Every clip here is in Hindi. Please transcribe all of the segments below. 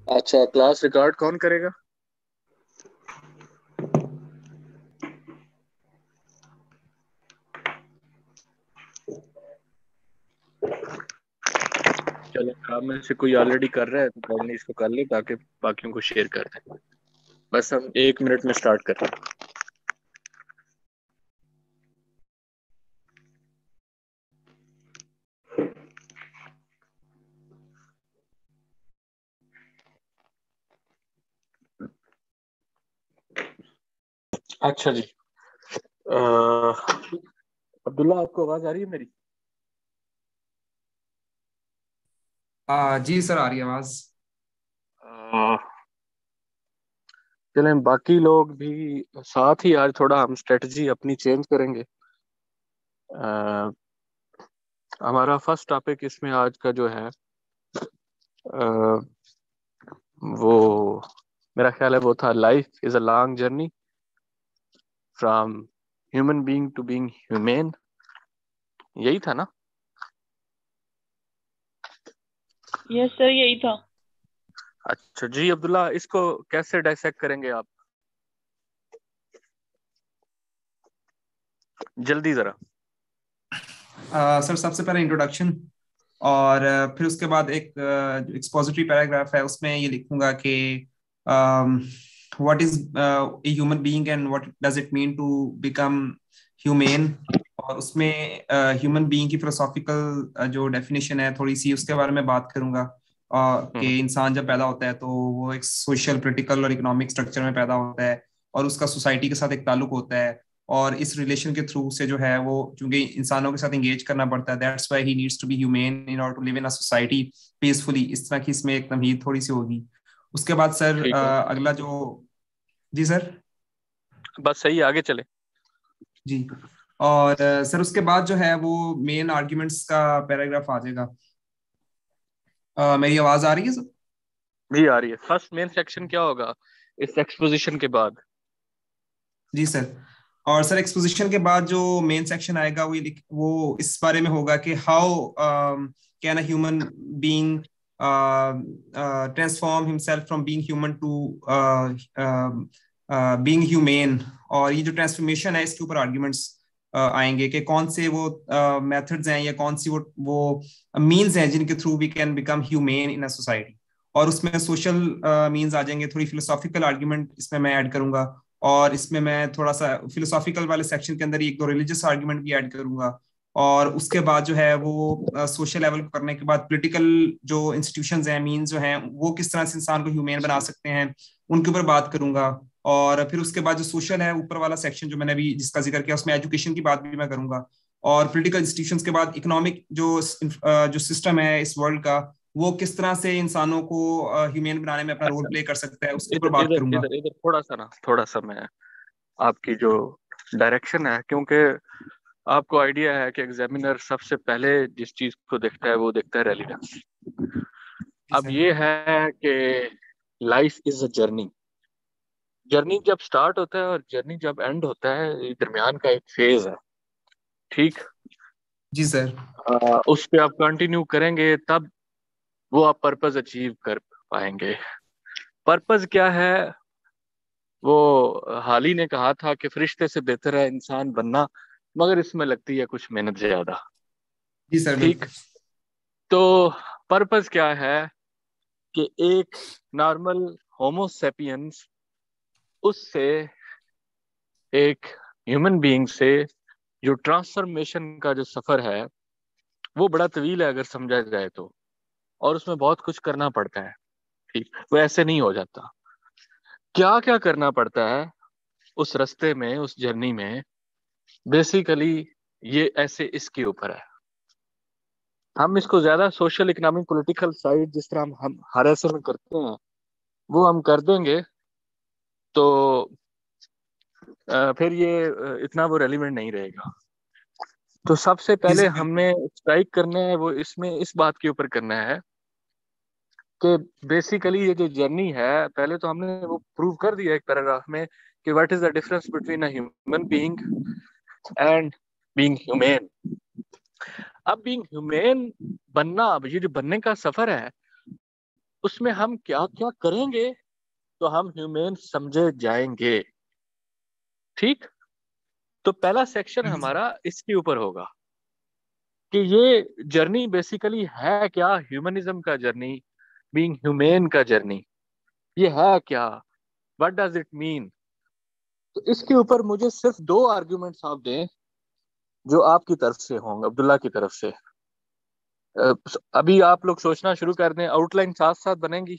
अच्छा, क्लास रिकॉर्ड कौन करेगा? चलो, आप में से कोई ऑलरेडी कर रहा है तो पहले इसको कर ले ताकि बाकियों को शेयर कर दें। बस हम 1 मिनट में स्टार्ट कर रहे हैं। अच्छा जी। अब्दुल्ला, आपको आवाज आ रही है मेरी? जी सर, आ रही है आवाज। अह, चलें, बाकी लोग भी साथ ही आज थोड़ा हम स्ट्रेटजी अपनी चेंज करेंगे। अह, हमारा फर्स्ट टॉपिक इसमें आज का जो है, अह, वो मेरा ख्याल है वो था, life is a long journey from human being to being humane. यही था ना? यस सर, यही था। अच्छा जी अब्दुल्ला, इसको कैसे डाइसेक्ट करेंगे आप? जल्दी जरा। सर, सबसे पहले इंट्रोडक्शन, और फिर उसके बाद एक एक्सपोजिटरी पैराग्राफ है, उसमें ये लिखूंगा कि what is a human being and what does it mean to become humane. और उसमें ह्यूमन बीइंग की फिलोसॉफिकल जो डेफिनेशन है थोड़ी सी, उसके बारे में बात करूंगा। हम्म। कि इंसान जब पैदा होता है तो वो एक सोशल, पोलिटिकल और इकोनॉमिक स्ट्रक्चर में पैदा होता है, और उसका सोसाइटी के साथ एक ताल्लुक होता है। और इस रिलेशन के थ्रू से जो है वो, चूंकि इंसानों के साथ एंगेज करना पड़ता है, that's why he needs to be humane in order to live in a society peacefully. इस तरह की इसमें एक तमहीद थोड़ी सी होगी। उसके बाद सर ठीक है, अगला जो। जी सर। बस सही है, आगे चले। जी। और सर उसके बाद जो है वो मेन आर्ग्यूमेंट्स का पैराग्राफ आ जाएगा। मेरी आवाज आ रही है सर? भी आ रही है। फर्स्ट मेन सेक्शन क्या होगा इस एक्सपोजिशन के बाद? जी सर। और सर एक्सपोजिशन के बाद जो मेन सेक्शन आएगा वो इस बारे में होगा कि how can a human being transform himself from being human to being humane. और ये जो ट्रांसफॉर्मेशन है इसके ऊपर आर्ग्यूमेंट्स आएंगे कि कौन से वो मेथड्स हैं या कौन सी वो मीन्स हैं जिनके through we can become humane in a society. और उसमें सोशल मीन्स आ जाएंगे, थोड़ी फिलोसॉफिकल आर्ग्यूमेंट इसमें मैं ऐड करूंगा। और इसमें मैं थोड़ा सा फिलोसॉफिकल वाले सेक्शन के अंदर ही एक दो रिलीजियस आर्ग्यूमेंट भी ऐड करूंगा। और उसके बाद जो है वो सोशल लेवल को करने के बाद पॉलिटिकल जो इंस्टीट्यूशंस हैं, मीन्स जो हैं, वो किस तरह से इंसान को ह्यूमेन बना सकते हैं, उनके ऊपर बात करूंगा। और फिर उसके बाद जो सोशल है, ऊपर वाला सेक्शन जो मैंने अभी जिसका जिक्र किया, उसमें एजुकेशन की बात भी मैं करूंगा। और पॉलिटिकल इंस्टीट्यूशंस के बाद इकोनॉमिक जो सिस्टम है इस वर्ल्ड का, वो किस तरह से इंसानों को ह्यूमेन बनाने में अपना रोल अच्छा, प्ले कर सकता है, उसके ऊपर इधर बात इधर करूंगा। इधर इधर थोड़ा सा मैं आपकी जो डायरेक्शन है, क्योंकि आपको आइडिया है कि एग्जामिनर सबसे पहले जिस चीज को देखता है वो देखता है रेलिवेंस। जी अब सर। ये है कि life is a journey. Journey जब स्टार्ट होता है और जर्नी जब एंड होता है, ये दरमियान का एक फेज है। ठीक। जी सर। उस पे आप कंटिन्यू करेंगे तब वो आप पर्पस अचीव कर पाएंगे। पर्पस क्या है? वो हाली ने कहा था कि फरिश्ते से बेहतर है इंसान बनना, मगर इसमें लगती है कुछ मेहनत ज्यादा। जी सर, ठीक। बिल्कुल। तो पर्पस क्या है कि एक नॉर्मल होमोसेपियंस उससे, एक ह्यूमन बीइंग से, जो ट्रांसफॉर्मेशन का जो सफर है वो बड़ा तवील है अगर समझा जाए तो। और उसमें बहुत कुछ करना पड़ता है। ठीक, वो ऐसे नहीं हो जाता। क्या क्या करना पड़ता है उस रास्ते में, उस जर्नी में? बेसिकली ये ऐसे इसके ऊपर है। हम इसको ज्यादा सोशल, इकोनॉमिक, पॉलिटिकल साइड जिस तरह हम हर ऐसे में करते हैं वो हम कर देंगे तो फिर ये इतना वो रेलिवेंट नहीं रहेगा। तो सबसे जी पहले सर, बिल्कुल। हमने स्ट्राइक करना है वो इसमें इस बात के ऊपर करना है कि बेसिकली ये जो जर्नी है, पहले तो हमने वो प्रूव कर दिया एक पैराग्राफ में कि what is the difference between a human being and being human. अब बीइंग ह्यूमन बनना, अब ये जो बनने का सफर है, उसमें हम क्या क्या करेंगे तो हम ह्यूमन समझे जाएंगे। ठीक, तो पहला सेक्शन हमारा इसके ऊपर होगा कि ये जर्नी बेसिकली है क्या, ह्यूमनिज्म का जर्नी, बीइंग ह्यूमन का जर्नी, ये है क्या, व्हाट डज इट मीन। तो इसके ऊपर मुझे सिर्फ 2 आर्ग्यूमेंट्स आप दें जो आपकी तरफ से होंगे, अब्दुल्ला की तरफ से। अभी आप लोग सोचना शुरू कर दें, आउटलाइन साथ साथ बनेगी।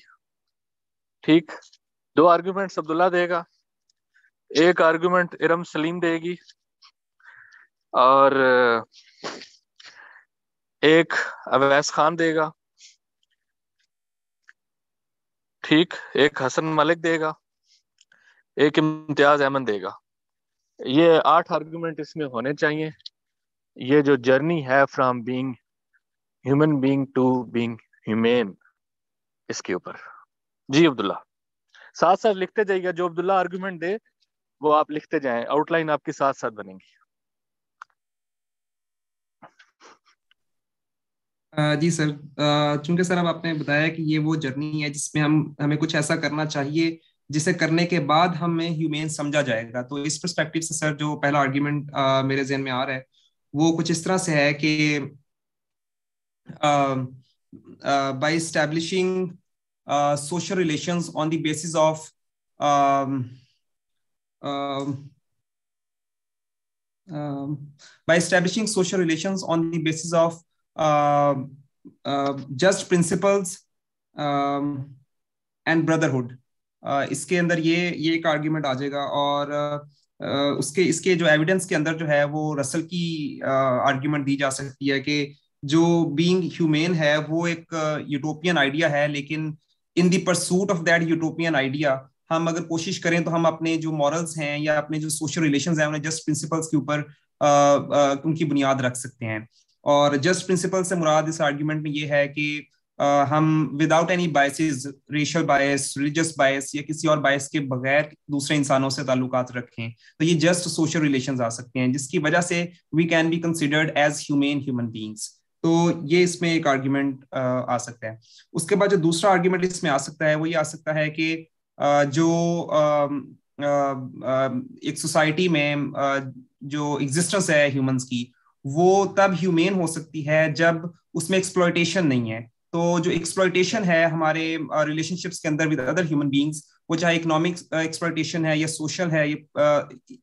ठीक, 2 आर्ग्यूमेंट्स अब्दुल्ला देगा, एक आर्ग्यूमेंट इरम सलीम देगी, और एक अवैस खान देगा। ठीक, एक हसन मलिक देगा, एक इम्तियाज अहमद देगा। ये 8 आर्गुमेंट इसमें होने चाहिए। ये जो जर्नी है from being human being to being humane, इसके ऊपर। जी अब्दुल्ला, साथ साथ लिखते जाइएगा, जो अब्दुल्ला आर्गुमेंट दे वो आप लिखते जाएं, आउटलाइन आपकी साथ साथ बनेगी। जी सर, चूंकि सर अब आपने बताया कि ये वो जर्नी है जिसमें हमें कुछ ऐसा करना चाहिए जिसे करने के बाद हमें ह्यूमेन समझा जाएगा, तो इस पर्सपेक्टिव से सर जो पहला आर्ग्यूमेंट मेरे जहन में आ रहा है वो कुछ इस तरह से है कि by establishing social relations on the basis of um, um, by establishing social relations on the basis of just principles and brotherhood, इसके अंदर ये एक आर्ग्यूमेंट आ जाएगा। और उसके इसके जो एविडेंस के अंदर जो है वो रसल की आर्ग्यूमेंट दी जा सकती है कि जो बीइंग ह्यूमेन है वो एक यूटोपियन आइडिया है, लेकिन in the pursuit of that utopian idea हम अगर कोशिश करें तो हम अपने जो मॉरल्स हैं या अपने जो सोशल रिलेशंस हैं उन्हें जस्ट प्रिंसिपल्स के ऊपर उनकी बुनियाद रख सकते हैं। और जस्ट प्रिंसिपल से मुराद इस आर्ग्यूमेंट में ये है कि हम विदाउट एनी बायसेस, रेशियल बायस, रिलीजियस बायस या किसी और बायस के बगैर दूसरे इंसानों से ताल्लुकात रखें, तो ये जस्ट सोशल रिलेशंस आ सकते हैं जिसकी वजह से we can be considered as human beings. तो ये इसमें एक आर्ग्यूमेंट आ सकता है। उसके बाद जो दूसरा आर्ग्यूमेंट इसमें आ सकता है वो ये आ सकता है कि जो एक सोसाइटी में जो एग्जिस्टेंस है ह्यूमंस की वो तब ह्यूमेन हो सकती है जब उसमें एक्सप्लॉयटेशन नहीं है। तो जो एक्सप्लॉयटेशन है हमारे रिलेशनशिप्स के अंदर विद अदर ह्यूमन बीइंग्स, वो चाहे इकोनॉमिक एक्सप्लॉयटेशन है या सोशल है,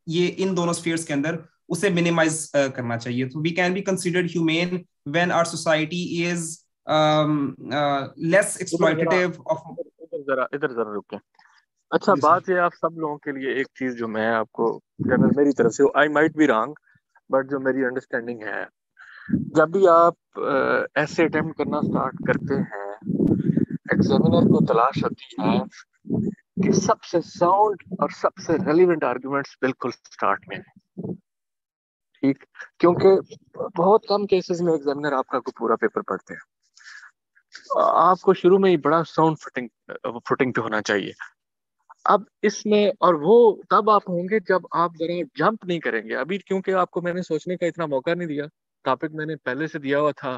ये इन दोनों स्फीयर्स के अंदर उसे मिनिमाइज करना चाहिए। तो we can be considered humane when our society is less exploitative of. इधर जरा रुके। अच्छा, बात ये आप सब लोगों के लिए एक चीज जो मैं आपको जनरल मेरी तरफ से, I might be wrong, but जो मेरी अंडरस्टैंडिंग है, जब भी आप ऐसे अटेम्प्ट करना स्टार्ट करते हैं, एग्जामिनर को तलाश होती है कि सबसे साउंड और सबसे रेलिवेंट आर्गुमेंट्स बिल्कुल स्टार्ट में है। ठीक, क्योंकि बहुत कम केसेस में एग्जामिनर आपका को पूरा पेपर पढ़ते हैं। आपको शुरू में ही बड़ा साउंड फुटिंग पे होना चाहिए। अब इसमें, और वो तब आप होंगे जब आप जरा जंप नहीं करेंगे अभी, क्योंकि आपको मैंने सोचने का इतना मौका नहीं दिया। टॉपिक मैंने पहले से दिया हुआ था,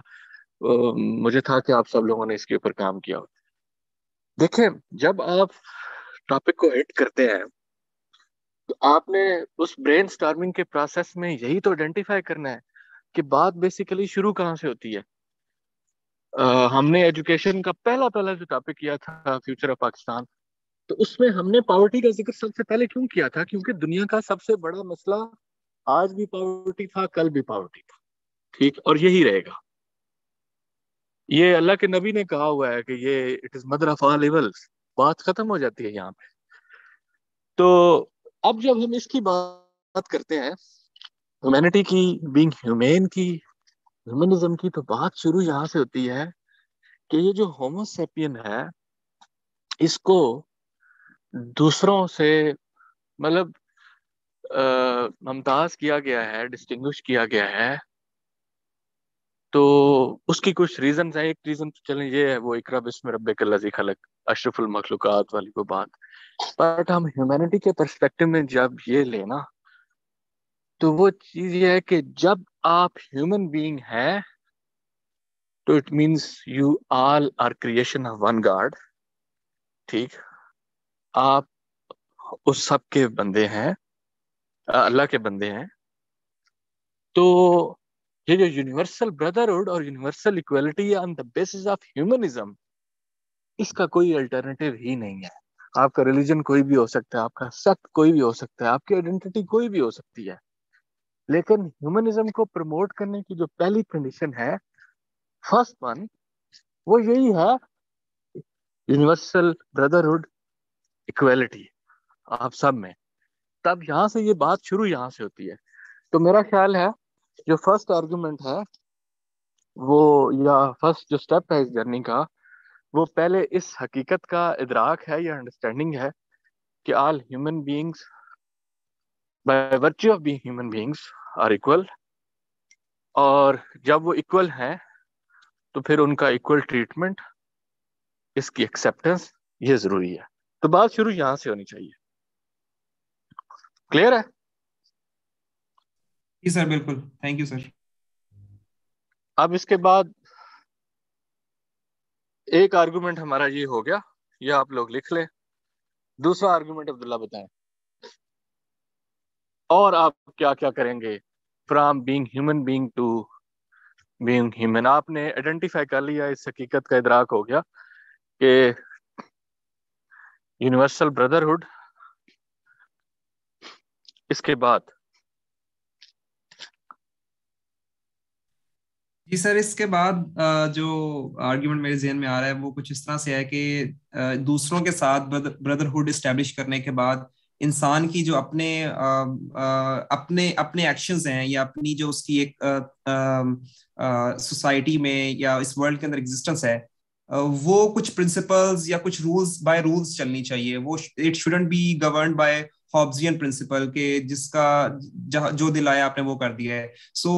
मुझे था कि आप सब लोगों ने इसके ऊपर काम किया हो। देखें, जब आप टॉपिक को हिट करते हैं तो आपने उस ब्रेन स्टॉर्मिंग के प्रोसेस में यही तो आइडेंटिफाई करना है कि बात बेसिकली शुरू कहाँ से होती है। हमने एजुकेशन का पहला पहला जो टॉपिक किया था, फ्यूचर ऑफ पाकिस्तान, तो उसमें हमने पॉवर्टी का जिक्र सबसे पहले क्यों किया था? क्योंकि दुनिया का सबसे बड़ा मसला आज भी पॉवर्टी था, कल भी पॉवर्टी था। ठीक, और यही रहेगा। ये अल्लाह के नबी ने कहा हुआ है कि ये it is mother of all evils. बात खत्म हो जाती है यहाँ पे। तो अब जब हम इसकी बात करते हैं, ह्यूमैनिटी की, बीइंग ह्यूमेन की, ह्यूमनिज्म की, तो बात शुरू यहाँ से होती है कि ये जो होमोसेपियन है इसको दूसरों से मतलब मुमताज किया गया है, डिस्टिंग्विश किया गया है। तो उसकी कुछ रीजन है। एक रीजन तो चलें ये है, वो इकरा बिस्म रब्बिक लज़ी खलक, अशरफुल मखलूकात वाली वो बात। बट हम ह्यूमैनिटी के पर्सपेक्टिव में जब ये लेना, तो वो चीज ये है कि जब आप ह्यूमन बीइंग है तो it means you all are creation of one God, ठीक, आप उस सब के बंदे हैं, अल्लाह के बंदे हैं, तो ये जो यूनिवर्सल ब्रदरहुड और universal equality on the basis of humanism, इसका कोई अल्टरनेटिव ही नहीं है। आपका रिलीजन कोई भी हो सकता है, आपका सेक्ट कोई भी हो सकता है, आपकी आइडेंटिटी कोई भी हो सकती है, लेकिन ह्यूमनिज्म को प्रमोट करने की जो पहली कंडीशन है, फर्स्ट वन, वो यही है, यूनिवर्सल ब्रदरहुड, इक्वलिटी आप सब में। तब यहाँ से ये बात शुरू यहाँ से होती है। तो मेरा ख्याल है जो फर्स्ट आर्गुमेंट है वो, या फर्स्ट जो स्टेप है इस जर्नी का, वो पहले इस हकीकत का इदराक है या अंडरस्टैंडिंग है कि all human beings by virtue of being human beings are equal, और जब वो इक्वल हैं तो फिर उनका इक्वल ट्रीटमेंट, इसकी एक्सेप्टेंस, ये जरूरी है। तो बात शुरू यहाँ से होनी चाहिए। क्लियर है? जी सर, बिल्कुल, थैंक यू सर। अब इसके बाद एक आर्गुमेंट हमारा ये हो गया, ये आप लोग लिख लें। दूसरा आर्गुमेंट अब्दुल्ला बताएं, और आप क्या क्या करेंगे from being human being to being human. आपने आइडेंटिफाई कर लिया, इस हकीकत का इदराक हो गया कि यूनिवर्सल ब्रदरहुड, इसके बाद जी सर, इसके बाद जो आर्ग्यूमेंट मेरे जहन में आ रहा है वो कुछ इस तरह से है कि दूसरों के साथ ब्रदरहुड इस्टेब्लिश करने के बाद इंसान की जो अपने अपने एक्शंस हैं, या अपनी जो उसकी एक सोसाइटी में या इस वर्ल्ड के अंदर एग्जिस्टेंस है, वो कुछ प्रिंसिपल्स या कुछ रूल्स बाय रूल्स चलनी चाहिए। वो it shouldn't be governed by Hobbesian principle के जिसका जो दिलाया आपने वो कर दिया है। सो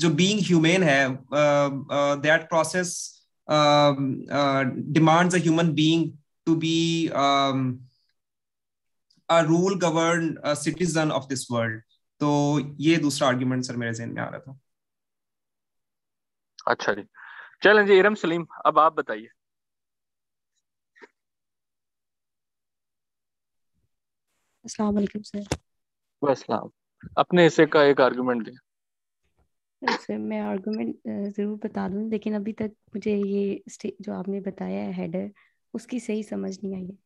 जो बीइंग ह्यूमन है, that process demands a human being to be a rule governed citizen of this world। तो ये दूसरा आर्ग्यूमेंट सर मेरे जहन में आ रहा था। अच्छा जी, चलें जी, इरम सलीम अब आप बताइए। अस्सलाम वालेकुम सर। वसलाम, अपने हिस्से का एक आर्गुमेंट दें। सर मैं आर्गुमेंट ज़रूर बता दूं, लेकिन अभी तक मुझे ये जो आपने बताया है हेडर, उसकी सही समझ नहीं आई है।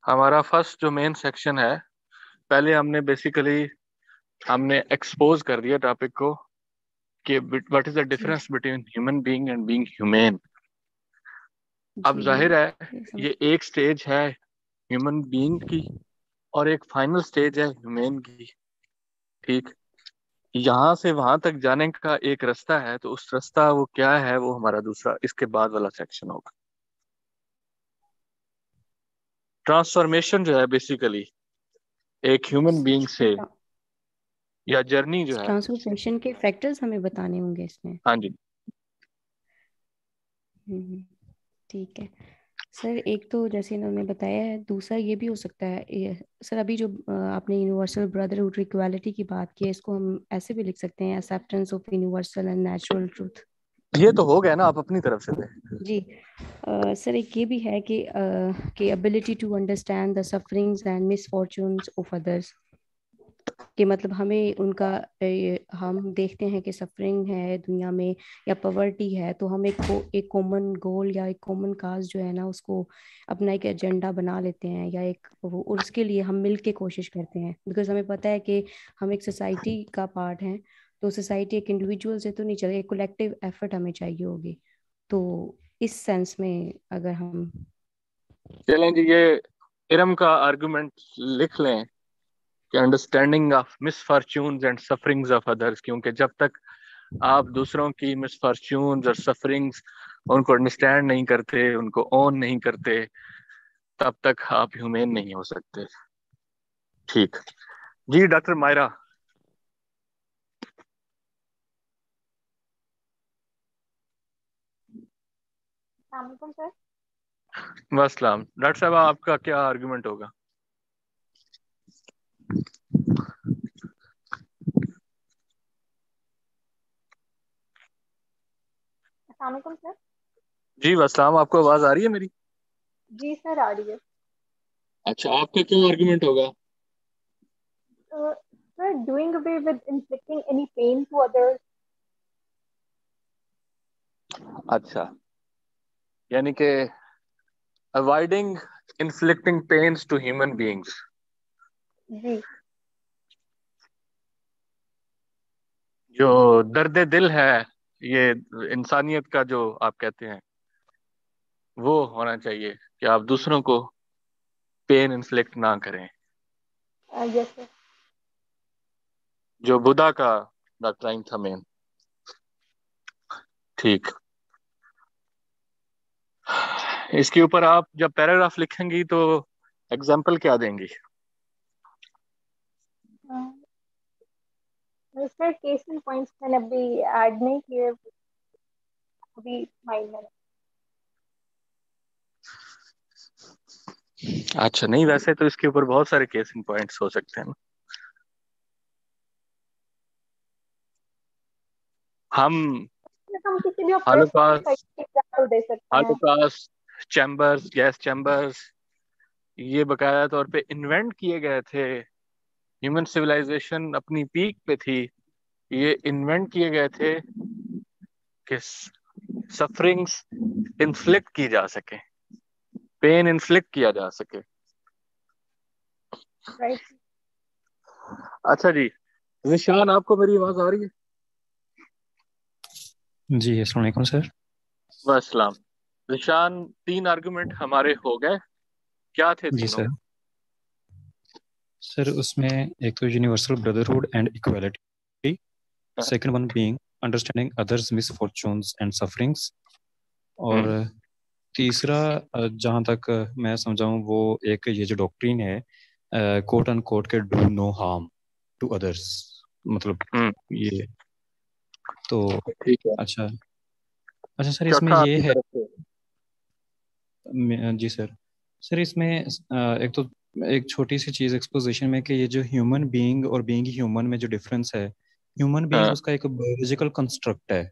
हमारा फर्स्ट जो मेन सेक्शन है, पहले हमने बेसिकली हमने एक्सपोज कर दिया टॉपिक को कि व्हाट इज द जी difference between human being and being human. अब जी, जाहिर है ये समझ। ये एक स्टेज है ह्यूमन बीइंग की, और एक फाइनल स्टेज है ह्यूमन की। ठीक, यहाँ से वहां तक जाने का एक रास्ता है, तो उस रास्ता वो क्या है, वो हमारा दूसरा इसके बाद वाला सेक्शन होगा। ट्रांसफॉर्मेशन जो है बेसिकली एक ह्यूमन बीइंग से, या जर्नी जो है। ट्रांसफॉर्मेशन के फैक्टर्स हमें बताने होंगे इसमें। हाँ जी, हम्म, ठीक है सर। एक तो जैसे इन्होंने बताया है, दूसरा ये भी हो सकता है सर, अभी जो आपने यूनिवर्सल ब्रदरहुड इक्वालिटी की बात की है, इसको हम ऐसे भी लिख सकते हैं, acceptance of universal and natural truth. ये तो हो गया ना, आप अपनी तरफ से दें। जी सर, एक ये भी है कि ability to understand the sufferings and misfortunes of others, कि मतलब हमें उनका हम देखते हैं कि सफरिंग है दुनिया में या पॉवर्टी है, तो हम एक कॉमन गोल या एक कॉमन काज जो है ना, उसको अपना एक एजेंडा बना लेते हैं, या एक वो, और उसके लिए हम मिल के कोशिश करते हैं, बिकॉज हमें पता है कि हम एक सोसाइटी का पार्ट हैं। तो सोसाइटी एक इंडिविजुअल से तो नहीं चलेगी, एक कलेक्टिव एफर्ट हमें चाहिए होगी। तो इस सेंस में अगर हम चलें जी, ये इरम का आर्गुमेंट लिख लें कि understanding of misfortunes and sufferings of others, क्योंकि जब तक आप दूसरों की मिसफॉर्च्यून्स और सफरिंग्स उनको अंडरस्टैंड नहीं करते, उनको ओन नहीं करते, तब तक आप ह्यूमेन नहीं हो सकते। ठीक जी, डॉक्टर मायरा। सर। वसलाम, डॉक्टर साहब आपका क्या आर्गुमेंट होगा? सर। जी वसलाम, आपको आवाज आ रही है मेरी? जी सर, आ रही है। अच्छा, आपका क्या आर्गुमेंट होगा? Sir, doing away with inflicting any pain to others. अच्छा, यानी कि avoiding inflicting pains to human beings. जी। जो दर्द दिल है, ये इंसानियत का जो आप कहते हैं, वो होना चाहिए कि आप दूसरों को पेन इन्फ्लिक्ट ना करें। Yes sir. जो बुद्धा का डॉक्ट्राइन था मेन। ठीक। इसके ऊपर आप जब पैराग्राफ लिखेंगी तो एग्जाम्पल क्या देंगी? सर, केस इन पॉइंट्स मैंने अभी ऐड नहीं किए, अभी माइंड में। अच्छा, नहीं वैसे तो इसके ऊपर बहुत सारे केसिंग पॉइंट्स हो सकते हैं ना। हम हम किसी भी ऑपरेशन का हालोकास्ट एग्जाम्पल दे सकते हैं। हालोकास्ट चैम्बर्स, गैस चैम्बर्स, ये बकायदा तौर पे इन्वेंट किए गए थे। ह्यूमन सिविलाइजेशन अपनी पीक पे थी, ये इन्वेंट किए गए थे कि सफरिंग्स इन्फ्लिक्ट की जा सके, पेन इन्फ्लिक्ट किया जा सके। राइट। अच्छा जी, निशान आपको मेरी आवाज आ रही है? जी अस्सलाम वालेकुम सर। वालेकुम। निशान, 3 आर्गुमेंट हमारे हो गए, क्या थे जी तीनों? सर उसमें एक तो universal brotherhood and equality, second one being understanding others misfortunes and sufferings, और तीसरा जहाँ तक मैं समझाऊँ वो एक ये जो डॉक्ट्रिन है कोट एंड कोट के do no harm to others, मतलब ये तो ठीक है। अच्छा अच्छा सर इसमें चौथा ये आपकी है तरफ से। जी सर इसमें एक तो एक छोटी सी चीज़ एक्सपोजिशन में कि ये जो ह्यूमन बीइंग और बीइंग ह्यूमन में जो डिफरेंस है, ह्यूमन बीइंग हाँ, उसका एक बायोलॉजिकल कंस्ट्रक्ट है,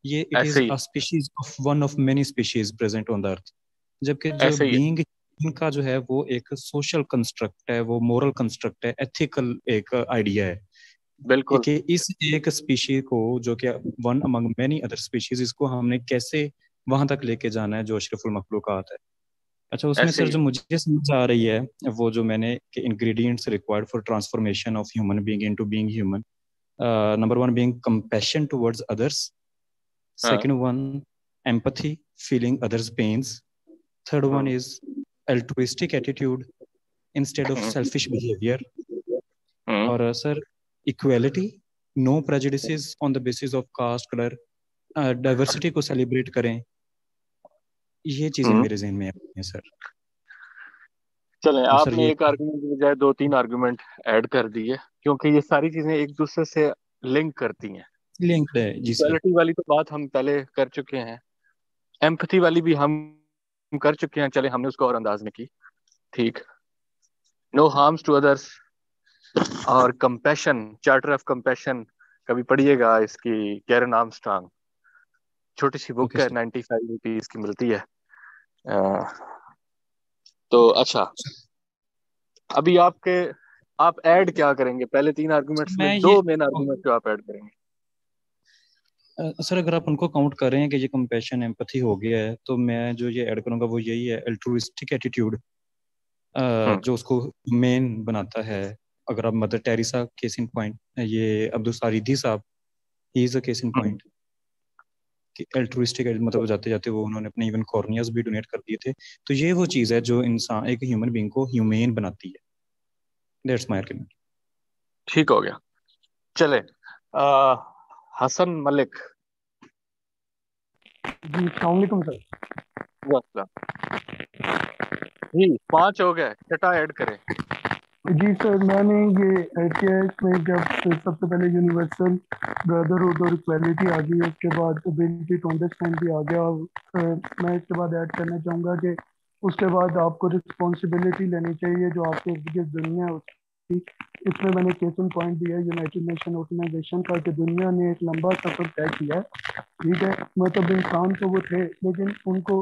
ये इट ऐसे is he a species of one of many species present on the earth, जबकि जो ऐसे ही है। बीइंग का जो है वो एक सोशल कंस्ट्रक्ट है, वो मोरल कंस्ट्रक्ट है, एथिकल एक आइडिया है बिल्कुल कि इस एक स्पीशीज को जो कि one among many other species, इसको हमने कैसे वहां तक लेके जाना है जो अशरफुल मखलूकात है। अच्छा उसमें ऐसे सर ही जो मुझे समझ आ रही है वो जो मैंने कि ingredients required for transformation of human being into being human, number one being compassion towards others, हाँ। Second one empathy feeling others pains, third one hmm, is altruistic attitude instead of hmm, selfish behavior, hmm, और sir equality, no prejudices on the basis of caste colour, diversity को सेलिब्रेट करें, ये चीजें हम्म। मेरे जहन में है सर। चलें, और सर आपने ये एक आर्गुमेंट की बजाय 2-3 आर्गुमेंट ऐड कर दिए, क्योंकि ये सारी चीजें एक दूसरे से लिंक करती हैं। लिंक्ड है जी सर। इक्वालिटी वाली तो बात हम पहले कर चुके हैं, एम्पैथी वाली भी हम कर चुके हैं, चले हमने उसको और अंदाज में की। ठीक। नो हार्म्स टू अदर्स और कंपैशन, चार्टर ऑफ कंपैशन कभी पढ़िएगा इसकी, कैरन आर्मस्ट्रांग, छोटी सी बुक ओके है, सर। 95 रुपीज की मिलती है। तो अच्छा, अभी आप ऐड क्या करेंगे पहले 3 सर आर्गुमेंट्स में? मैं ये 2 मेन आर्गुमेंट जो आप ऐड करेंगे। सर अगर आप उनको काउंट कर रहे हैं कि ये कंपैशन एम्पैथी हो गया है, तो मैं जो ये ऐड करूंगा वो यही है, अल्ट्रुइस्टिक एटीट्यूड, हम्म, जो उसको मेन बनाता है। अगर आप mother Teresa case in point, ये अब्दुल सारिदी साहब, he is a case in hmm. Point कि अल्ट्रुइस्टिक मतलब जाते जाते वो उन्होंने अपने इवन कॉर्नियाज भी डोनेट कर दिए थे। तो ये वो चीज़ है जो इंसान एक ह्यूमन बीइंग को ह्यूमेन बनाती है। That's my argument. ठीक हो गया। चले, आ, हसन मलिक। जी अस्सलाम वालेकुम सर। वाह, जी 5 हो गए, छठा ऐड करें। जी सर, मैंने ये ऐड किया है इसमें, जब सबसे पहले यूनिवर्सल ब्रदरहुड और इक्वालिटी आ गई, उसके बाद एबिलिटी टू अंडरस्टैंड भी आ गया, और मैं इसके बाद ऐड करना चाहूँगा कि उसके बाद आपको रिस्पॉन्सिबिलिटी लेनी चाहिए जो आपके इर्द गिर्द दुनिया है थी। इसमें मैंने केस इन पॉइंट दिया है यूनाइटेड नेशन ऑर्गेनाइजेशन का कि दुनिया ने एक लंबा सफर तय किया है, ठीक है। मतलब इंसान तो वो थे, लेकिन उनको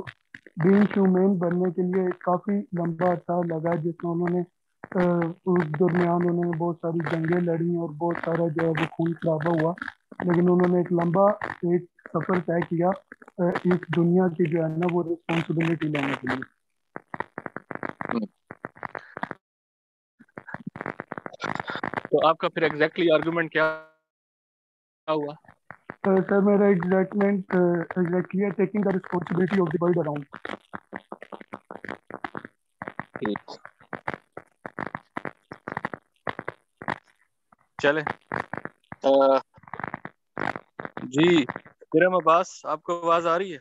बीइंग ह्यूमन बनने के लिए काफ़ी लंबा अरसा लगा, जिसमें उन्होंने उस दरमियान उन्होंने बहुत सारी जंगें लड़ी और बहुत सारा जो है वो खून खराबा हुआ, लेकिन उन्होंने एक लंबा एक सफ़र तय किया इस दुनिया की जो है ना वो रिस्पॉन्सिबिलिटी लेने के लिए। तो आपका फिर एग्जैक्टली आर्गुमेंट क्या हुआ? सर मेरा एग्जैक्टली है taking the responsibility of the world around. चले जी किरम अब्बास, आपको आवाज आ रही है?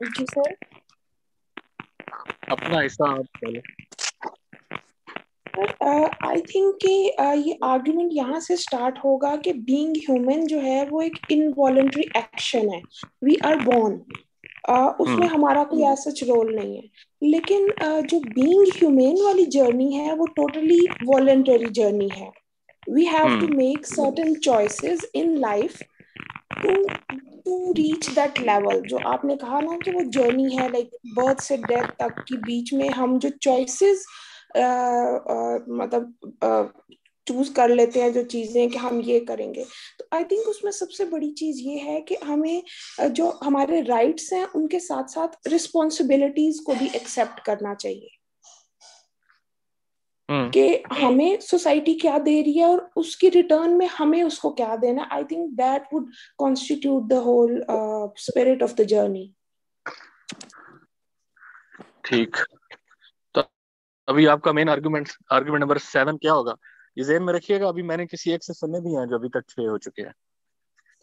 जी सर। अपना हिस्सा आप बोलो। आई थिंक कि ये आर्गुमेंट यहाँ से स्टार्ट होगा कि बीइंग ह्यूमन जो है वो एक इनवॉलंटरी एक्शन है। वी आर बोर्न, उसमें हमारा कोई ऐसा रोल नहीं है। लेकिन जो बीइंग ह्यूमन वाली जर्नी है वो टोटली वॉलंटरी जर्नी है। We have to make certain choices in life to reach that level. जो आपने कहा ना कि वो जर्नी है, लाइक बर्थ से डेथ तक के बीच में हम जो चॉइसेस मतलब चूज कर लेते हैं जो चीजें कि हम ये करेंगे, तो आई थिंक उसमें सबसे बड़ी चीज ये है कि हमें जो हमारे राइट्स हैं उनके साथ साथ रिस्पॉन्सिबिलिटीज को भी एक्सेप्ट करना चाहिए कि हमें सोसाइटी क्या दे रही है और उसकी रिटर्न में हमें उसको क्या देना। I think that would constitute the whole spirit of the journey. ठीक, तो अभी आपका मेन आर्गुमेंट नंबर 7 क्या होगा, ये ज़हन में रखिएगा। अभी मैंने किसी एक से सुनने भी हैं जो अभी तक 6 हो चुके हैं।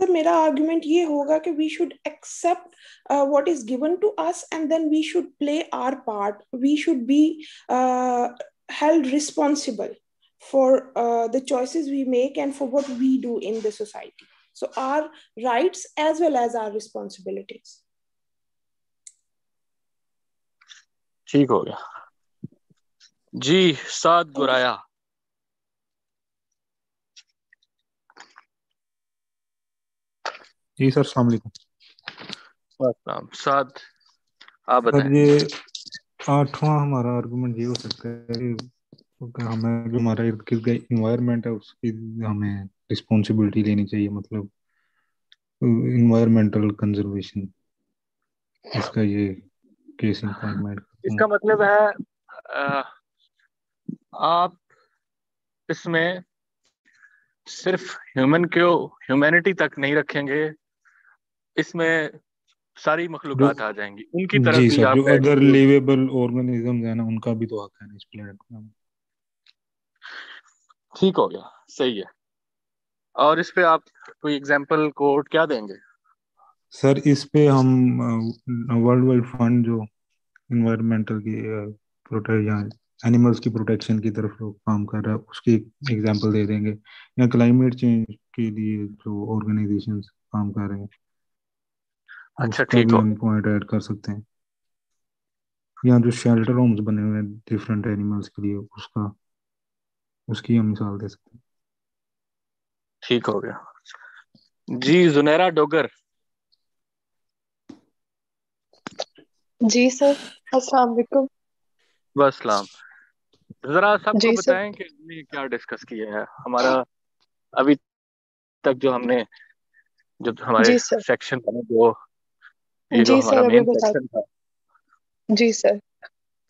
सर मेरा आर्गुमेंट ये होगा कि we should accept what is given to us and then we should play our part. We should be held responsible for the choices we make and for what we do in the society. So our rights as well as our responsibilities. ठीक हो गया जी। साद गुराया। जी सर, अस्सलाम वालेकुम। साद आप सर बताएं। ये 8वां हमारा आर्गुमेंट ये हो सकता है कि हमें जो हमारा इर्द गिर्द इन्वायरमेंट है उसकी हमें रिस्पॉन्सिबिलिटी लेनी चाहिए, मतलब इन्वायरमेंटल कंजर्वेशन, इसका ये केस इन पॉइंट में इसका मतलब है आप इसमें सिर्फ ह्यूमैनिटी तक नहीं रखेंगे, इसमें सारी मखलूकात आ जाएंगी, उनकी तरफ जी भी सर, आप जो अदर लिवेबल ऑर्गेनिज्म है ना उनका भी तो हक है इस प्लेनेट में। ठीक हो गया, सही है। और इस पे आप कोई एग्जांपल कोड क्या देंगे? सर इस पे हम वर्ल्ड वाइड फंड जो इन्वायरमेंटल की प्रोटेक्ट या एनिमल्स की प्रोटेक्शन की तरफ काम कर रहा है उसकी एग्जांपल दे देंगे, या क्लाइमेट चेंज के लिए जो ऑर्गेनाइजेशंस काम कर रहे हैं अच्छा उसका ठीक भी हो, हम पॉइंट ऐड कर सकते हैं, या जो शेल्टर होम्स बने हुए हैं डिफरेंट एनिमल्स के लिए उसकी हम मिसाल दे सकते हैं। ठीक हो गया जी। जुनैरा डोगर। जी सर, अस्सलाम वालेकुम। बस सलाम। जरा सबको जी सर। बताएं कि हमने क्या डिस्कस किया है। हमारा अभी तक जो हमारे जी सर। सेक्शन बने, जो ये जो जी हमारा सर, अभी मेन बता। सेक्शन था। जी सर।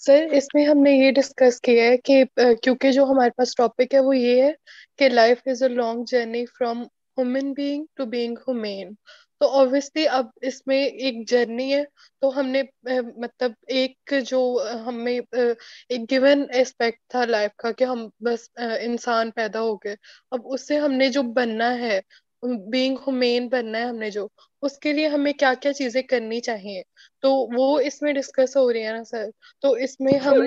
सर इसमें हमने ये डिस्कस किया है कि क्योंकि जो हमारे पास टॉपिक है वो ये है कि life is a long journey from human being to being humane. तो ऑब्वियसली अब इसमें एक जर्नी है, तो हमने मतलब एक जो हमें एक गिवन एस्पेक्ट था लाइफ का कि हम बस इंसान पैदा हो गए। अब उससे हमने जो बनना है, बीइंग ह्यूमेन बनना है हमने जो, उसके लिए हमें क्या क्या चीजें करनी चाहिए, तो वो इसमें डिस्कस हो रही है ना सर। तो इसमें हम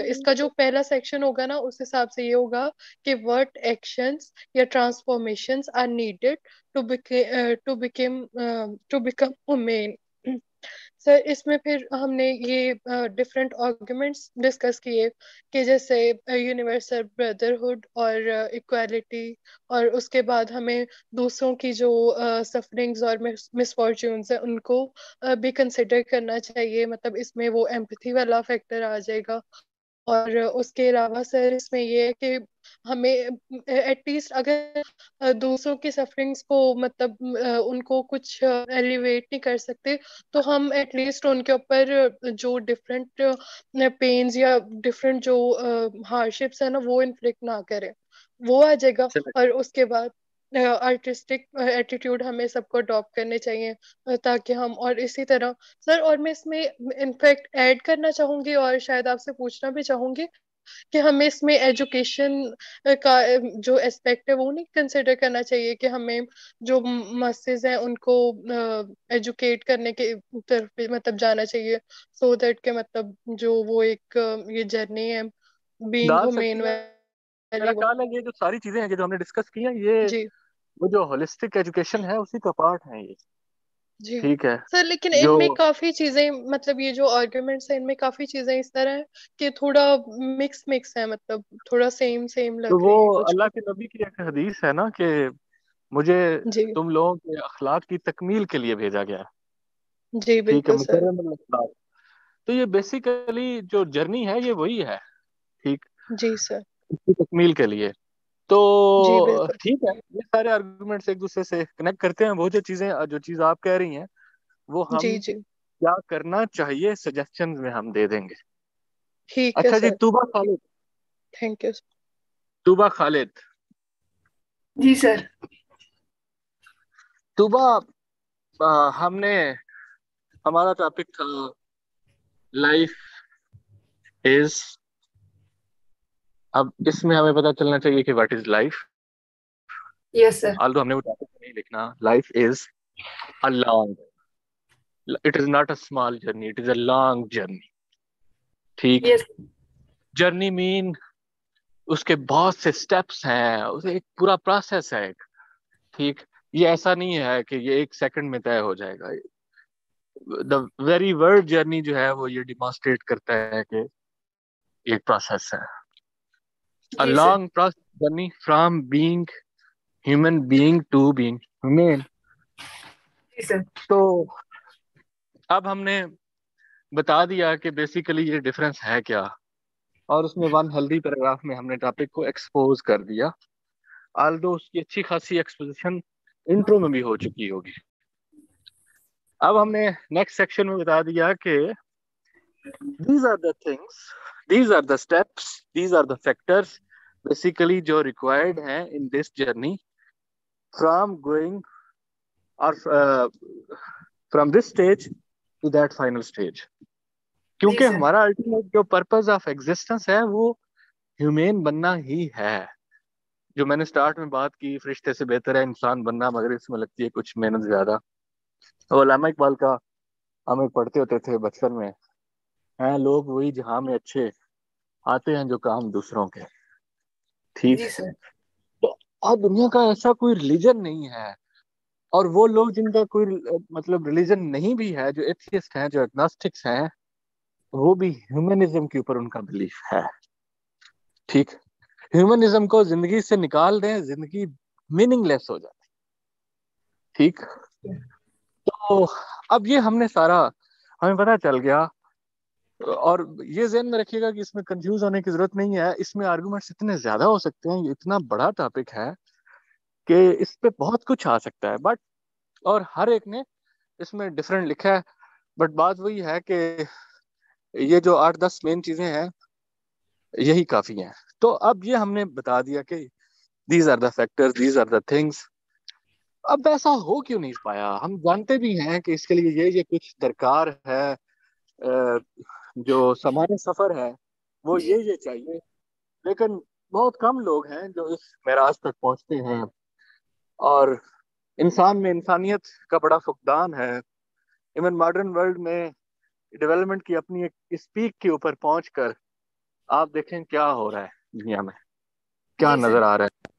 इसका जो पहला सेक्शन होगा ना उस हिसाब से ये होगा कि व्हाट एक्शंस या transformations are needed to become human. Sir इसमें फिर हमने ये डिफरेंट आर्गुमेंट्स डिस्कस किए कि जैसे यूनिवर्सल ब्रदरहुड और इक्वालिटी, और उसके बाद हमें दूसरों की जो सफरिंग्स और मिसफॉर्च्यून्स है उनको भी कंसिडर करना चाहिए, मतलब इसमें वो एम्पैथी वाला फैक्टर आ जाएगा। और उसके अलावा सर इसमें ये है कि हमें एटलीस्ट अगर दूसरों की सफरिंग्स को मतलब उनको कुछ एलिवेट नहीं कर सकते, तो हम एटलीस्ट उनके ऊपर जो डिफरेंट पेन्स या डिफरेंट जो हार्डशिप्स है ना वो इन्फ्लिक्ट ना करें, वो आ जाएगा। और उसके बाद आर्टिस्टिक एटीट्यूड हमें सबको अडॉप्ट करने चाहिए, ताकि हम, और इसी तरह सर, और मैं इसमें इनफैक्ट ऐड करना चाहूंगी और शायद आपसे पूछना भी चाहूंगी कि हमें इसमें एजुकेशन का जो एस्पेक्ट है वो नहीं कंसिडर करना चाहिए कि हमें जो मसेज हैं उनको एजुकेट करने के तरफ भी मतलब जाना चाहिए, सो दैट के मतलब जो वो एक ये जर्नी है बीइंग डाल ह्यूमन सकती है। मेरा वाली वो। ख्याल है ये जो सारी चीजें हैं जो हमने डिस्कस की हैं, ये जी वो जो होलिस्टिक एजुकेशन है उसी का पार्ट है ये। जी ठीक है। सर, लेकिन जो इनमें काफी चीजें, मतलब ये जो आर्ग्यूमेंट्स है इनमें काफी चीजें इस तरह है कि थोड़ा मिक्स मिक्स है, मतलब थोड़ा सेम सेम तो लग वो रही है कुछ अल्लाह कुछ। के नबी की एक हदीस है ना कि मुझे जी तुम लोगों के अखलाक की तकमील के लिए भेजा गया है। जी ठीक है, बिल्कुल सर। मुकर्रम अखलाक। तो ये बेसिकली जो जर्नी है ये वही है। ठीक, जी सर। इसकी तकमील के लिए। तो जी बिल्कुल। ठीक है, ये सारे आर्गुमेंट्स एक दूसरे से कनेक्ट करते हैं। वो जो चीज आप कह रही हैं वो जी हम जी क्या करना चाहिए सजेशंस में हम दे देंगे। ठीक है अच्छा जी, sir. Tuba Khalid. Thank you. Tuba Khalid. जी सर। तूबा, हमने हमारा टॉपिक था लाइफ इज। अब इसमें हमें पता चलना चाहिए कि what is life. Yes sir. Aldous हमने वो टॉपिक नहीं लिखना। Life is a long, it is not a small journey, it is a long journey. ठीक। यस। जर्नी मीन उसके बहुत से स्टेप्स हैं, उसे एक पूरा प्रोसेस है एक। ठीक। ये ऐसा नहीं है कि ये एक सेकंड में तय हो जाएगा। द वेरी वर्ड जर्नी जो है वो ये डिमॉन्स्ट्रेट करता है कि ये एक प्रोसेस है। अ जी sir. Long process journey from being human being to being human. जी सर। तो अब हमने बता दिया कि बेसिकली ये डिफरेंस है क्या, और उसमें वन हेल्दी पैराग्राफ में हमने टॉपिक को एक्सपोज कर दिया। आल्दो उसकी अच्छी खासी एक्सपोजिशन इंट्रो में भी हो चुकी होगी। अब हमने नेक्स्ट सेक्शन में बता दिया कि these are the things, these are the steps, these are the factors basically जो required हैं in this journey from going or from this stage to that final stage। जी क्योंकि सर। हमारा अल्टीमेट जो पर्पस ऑफ एग्जिस्टेंस है वो ह्यूमेन बनना ही है। जो मैंने स्टार्ट में बात की, फरिश्ते से बेहतर है इंसान बनना, मगर इसमें लगती है कुछ मेहनत ज्यादा। तो अल्लामा इकबाल का हम एक पढ़ते होते थे बचपन में, हैं लोग वही जहां में अच्छे आते हैं जो काम दूसरों के। ठीक। जी सर। तो आज दुनिया का ऐसा कोई रिलीजन नहीं है, और वो लोग जिनका कोई मतलब रिलीजन नहीं भी है, जो एथियस्ट हैं, जो एग्नोस्टिक्स हैं, वो भी ह्यूमनिज्म के ऊपर उनका बिलीफ है। ठीक। ह्यूमनिज्म को जिंदगी से निकाल दें, जिंदगी मीनिंगलेस हो जाती। ठीक। तो अब ये हमने सारा हमें पता चल गया। और ये ज़हन में रखिएगा कि इसमें कंफ्यूज होने की जरूरत नहीं है। इसमें आर्गुमेंट्स इतने ज्यादा हो सकते हैं, ये इतना बड़ा टॉपिक है कि इस पे बहुत कुछ आ सकता है। बट और हर एक ने इसमें डिफरेंट लिखा है। बट बात वही है कि ये जो 8-10 मेन चीजें हैं यही काफी हैं। तो अब ये हमने बता दिया कि these are the factors, these are the things. अब ऐसा हो क्यों नहीं पाया? हम जानते भी हैं कि इसके लिए ये कुछ दरकार है। जो सामान्य सफर है वो ये चाहिए। लेकिन बहुत कम लोग हैं जो इस मेराज तक पहुंचते हैं। और इंसान में इंसानियत का बड़ा फुकदान है। इवन मॉडर्न वर्ल्ड में डेवलपमेंट की अपनी एक स्पीक के ऊपर पहुंचकर आप देखें क्या हो रहा है दुनिया में, क्या जी सर। नजर आ रहा है।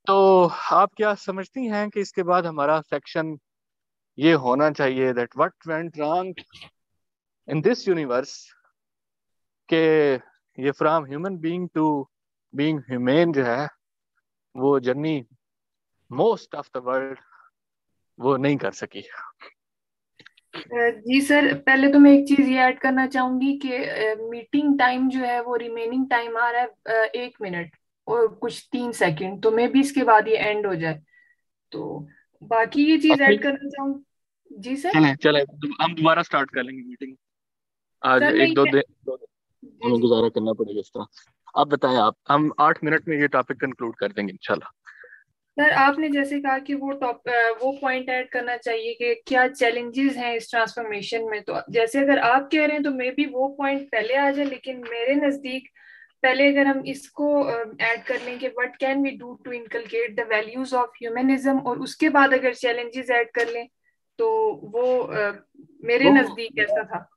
तो आप क्या समझती हैं कि इसके बाद हमारा सेक्शन ये होना चाहिए that what went wrong in this universe के ये from human being to being humane जो है वो journey most of the world वो नहीं कर सकी। जी सर, पहले तो मैं एक चीज ये ऐड करना चाहूंगी कि मीटिंग टाइम जो है वो रिमेनिंग टाइम आ रहा है 1 मिनट और कुछ 3 सेकंड, तो मे भी इसके बाद ये एंड हो जाए। तो बाकी ये चीज ऐड करना चाहूंगी। जी सर, चले हम दोबारा स्टार्ट कर लेंगे मीटिंग आज। सर मैं एक दो दिन हमें गुजारा करना पड़ेगा इस तरह। आप बताएं, आप हम 8 मिनट में ये टॉपिक कंक्लूड कर देंगे इंशाल्लाह। सर आपने जैसे कहा कि वो पॉइंट ऐड करना चाहिए कि क्या चैलेंजेस हैं इस ट्रांसफॉर्मेशन में, तो जैसे अगर आप कह रहे हैं तो मे बी वो पॉइंट पहले आ जाए, लेकिन मेरे नजदीक पहले अगर हम इसको ऐड कर लें कि what can we do to inculcate the values of humanism, और उसके बाद अगर चैलेंजेस ऐड कर लें तो वो मेरे नजदीक ऐसा था।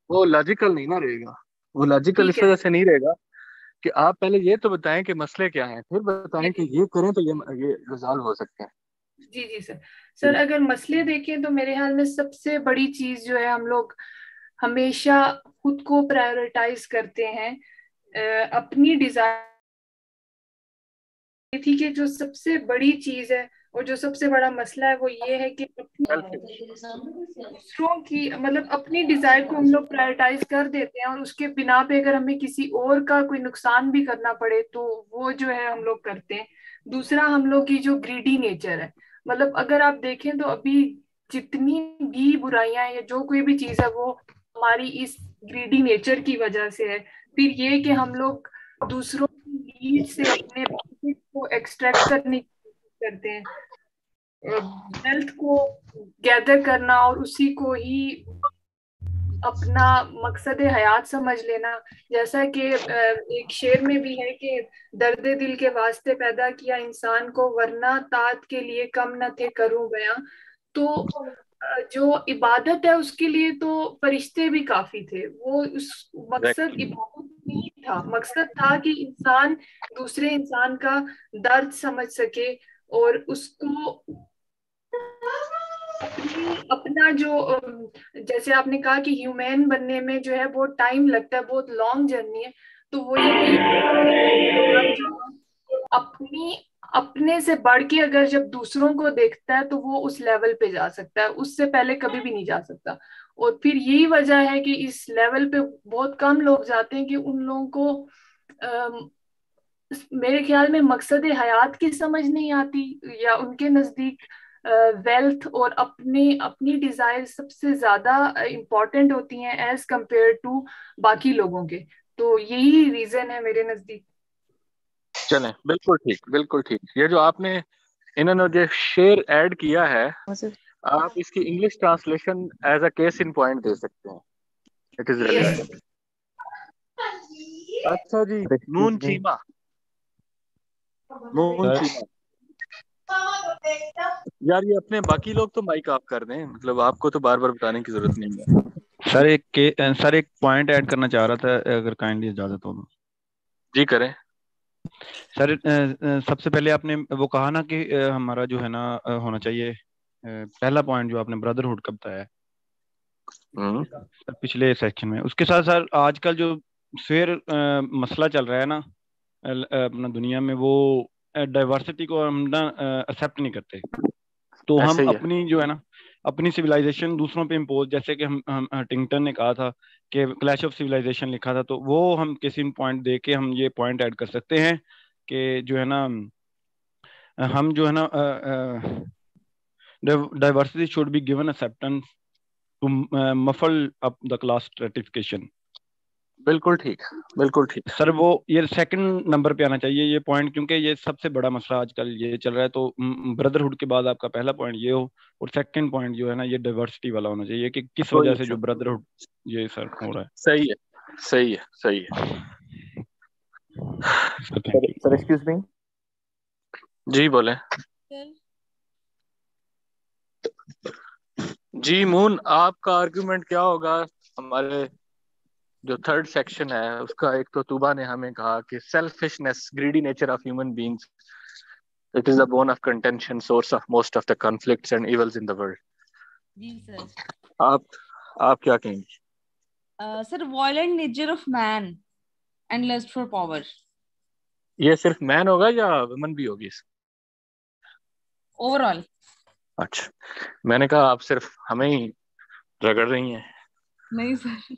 वो लॉजिकल नहीं ना रहेगा, वो लॉजिकल इस वजह से नहीं रहेगा कि आप पहले ये तो बताएं कि मसले क्या हैं, फिर बताएं कि ये करें तो ये रिजॉल्व हो सकते हैं। जी जी सर अगर मसले देखें तो मेरे ख्याल में सबसे बड़ी चीज जो है, हम लोग हमेशा खुद को प्रायोरिटाइज करते हैं अपनी डिजायर थी कि जो सबसे बड़ी चीज है और जो सबसे बड़ा मसला है वो ये है कि दूसरों की मतलब अपनी डिजायर को हम लोग प्रायोरिटाइज कर देते हैं, और उसके बिना पे अगर हमें किसी और का कोई नुकसान भी करना पड़े तो वो जो है हम लोग करते हैं। दूसरा, हम लोग की जो ग्रीडी नेचर है, मतलब अगर आप देखें तो अभी जितनी भी बुराइयां हैं या जो कोई भी चीज है वो हमारी इस ग्रीडी नेचर की वजह से है। फिर ये कि हम लोग दूसरों की नीड से अपने बेनिफिट को एक्सट्रैक्ट करने की कोशिश करते हैं, वेल्थ को गैदर करना और उसी को ही अपना मकसद हयात समझ लेना। जैसा कि एक शेर में भी है कि दर्द दिल के वास्ते पैदा किया इंसान को, वरना तात के लिए कम न थे करूं बयां। तो जो इबादत है उसके लिए तो फरिश्ते भी काफी थे, वो उस मकसद इबादत नहीं था, मकसद था कि इंसान दूसरे इंसान का दर्द समझ सके और उसको अपना जो जैसे आपने कहा कि ह्यूमन बनने में जो है बहुत टाइम लगता है, बहुत लॉन्ग जर्नी है, तो वो ये अपनी अपने से बढ़ के अगर जब दूसरों को देखता है तो वो उस लेवल पे जा सकता है, उससे पहले कभी भी नहीं जा सकता। और फिर यही वजह है कि इस लेवल पे बहुत कम लोग जाते हैं कि उन लोगों को मेरे ख्याल में मकसद हयात की समझ नहीं आती, या उनके नजदीक वेल्थ और अपनी डिजायर सबसे ज्यादा इम्पोर्टेंट होती हैं एज कंपेयर टू बाकी लोगों के। तो यही रीजन है मेरे नजदीक। चलें, बिल्कुल ठीक, बिल्कुल ठीक। ये जो आपने इन्होंने जो शेर ऐड किया है, आप इसकी English translation as a case in point दे सकते हैं। It is relevant. अच्छा जी, मून चीमा, मून चीमा यार, ये अपने बाकी लोग तो माइक ऑफ कर दें, मतलब आपको तो बार बार बताने की जरूरत नहीं है। सर एक पॉइंट ऐड करना चाह रहा था, अगर काइंडली इजाजत हो। जी करें सर। सबसे पहले आपने वो कहा ना कि हमारा जो है ना होना चाहिए पहला पॉइंट जो आपने ब्रदरहुड का बताया पिछले सेक्शन में, उसके साथ सर आजकल जो फिर मसला चल रहा है ना अपना दुनिया में, वो डाइवर्सिटी को हम ना एक्सेप्ट नहीं करते। तो हम अपनी जो है ना अपनी सिविलाइजेशन दूसरों पे इम्पोज, जैसे कि हम हंटिंगटन ने कहा था कि क्लैश ऑफ सिविलाइजेशन लिखा था, तो वो हम किसी पॉइंट दे के हम ये पॉइंट ऐड कर सकते हैं कि जो है ना हम जो है ना diversity should be given acceptance to muffle up the class stratification. बिल्कुल ठीक, बिल्कुल ठीक सर। वो ये सेकंड नंबर पे आना चाहिए ये पॉइंट, क्योंकि ये सबसे बड़ा मसला आजकल ये चल रहा है। तो ब्रदरहुड के बाद आपका पहला पॉइंट ये हो, और सेकंड पॉइंट जो है ना ये डाइवर्सिटी वाला होना चाहिए कि किस वजह से जो ब्रदरहुड ये सर हो रहा है। सही है, सही है, सही है। Sir excuse me. जी बोले जी। मून, आपका आर्गुमेंट क्या होगा? हमारे जो थर्ड सेक्शन है उसका एक तो तुबा ने हमें कहा कि selfishness, greedy nature of human beings, it is the bone of contention, source of most of the conflicts and evils in the world. जी सर। आप क्या कहेंगे? Sir violent nature of man and lust for power. ये सिर्फ मैन होगा या वुमन भी होगी? ओवरऑल। अच्छा, मैंने कहा आप सिर्फ हमें ही रगड़ रही हैं। नहीं सर।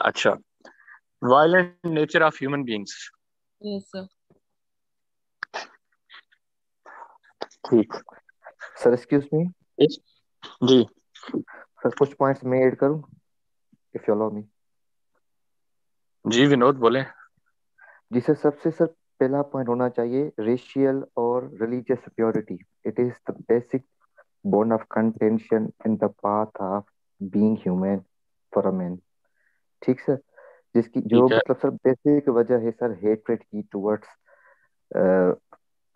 अच्छा, violent nature of human beings. Yes sir. ठीक। सर एक्सक्यूज मी, जी सर कुछ पॉइंट्स मैं ऐड करूं इफ यू अलाउ मी। जी विनोद बोले। जी सर, सबसे सर पहला पॉइंट होना चाहिए रेशियल और religious superiority. It is the basic bone of contention in the path of being human for a man। ठीक सर, जिसकी जो ठीक है। मतलब सर बेसिक वजह है सर हेट्रेड की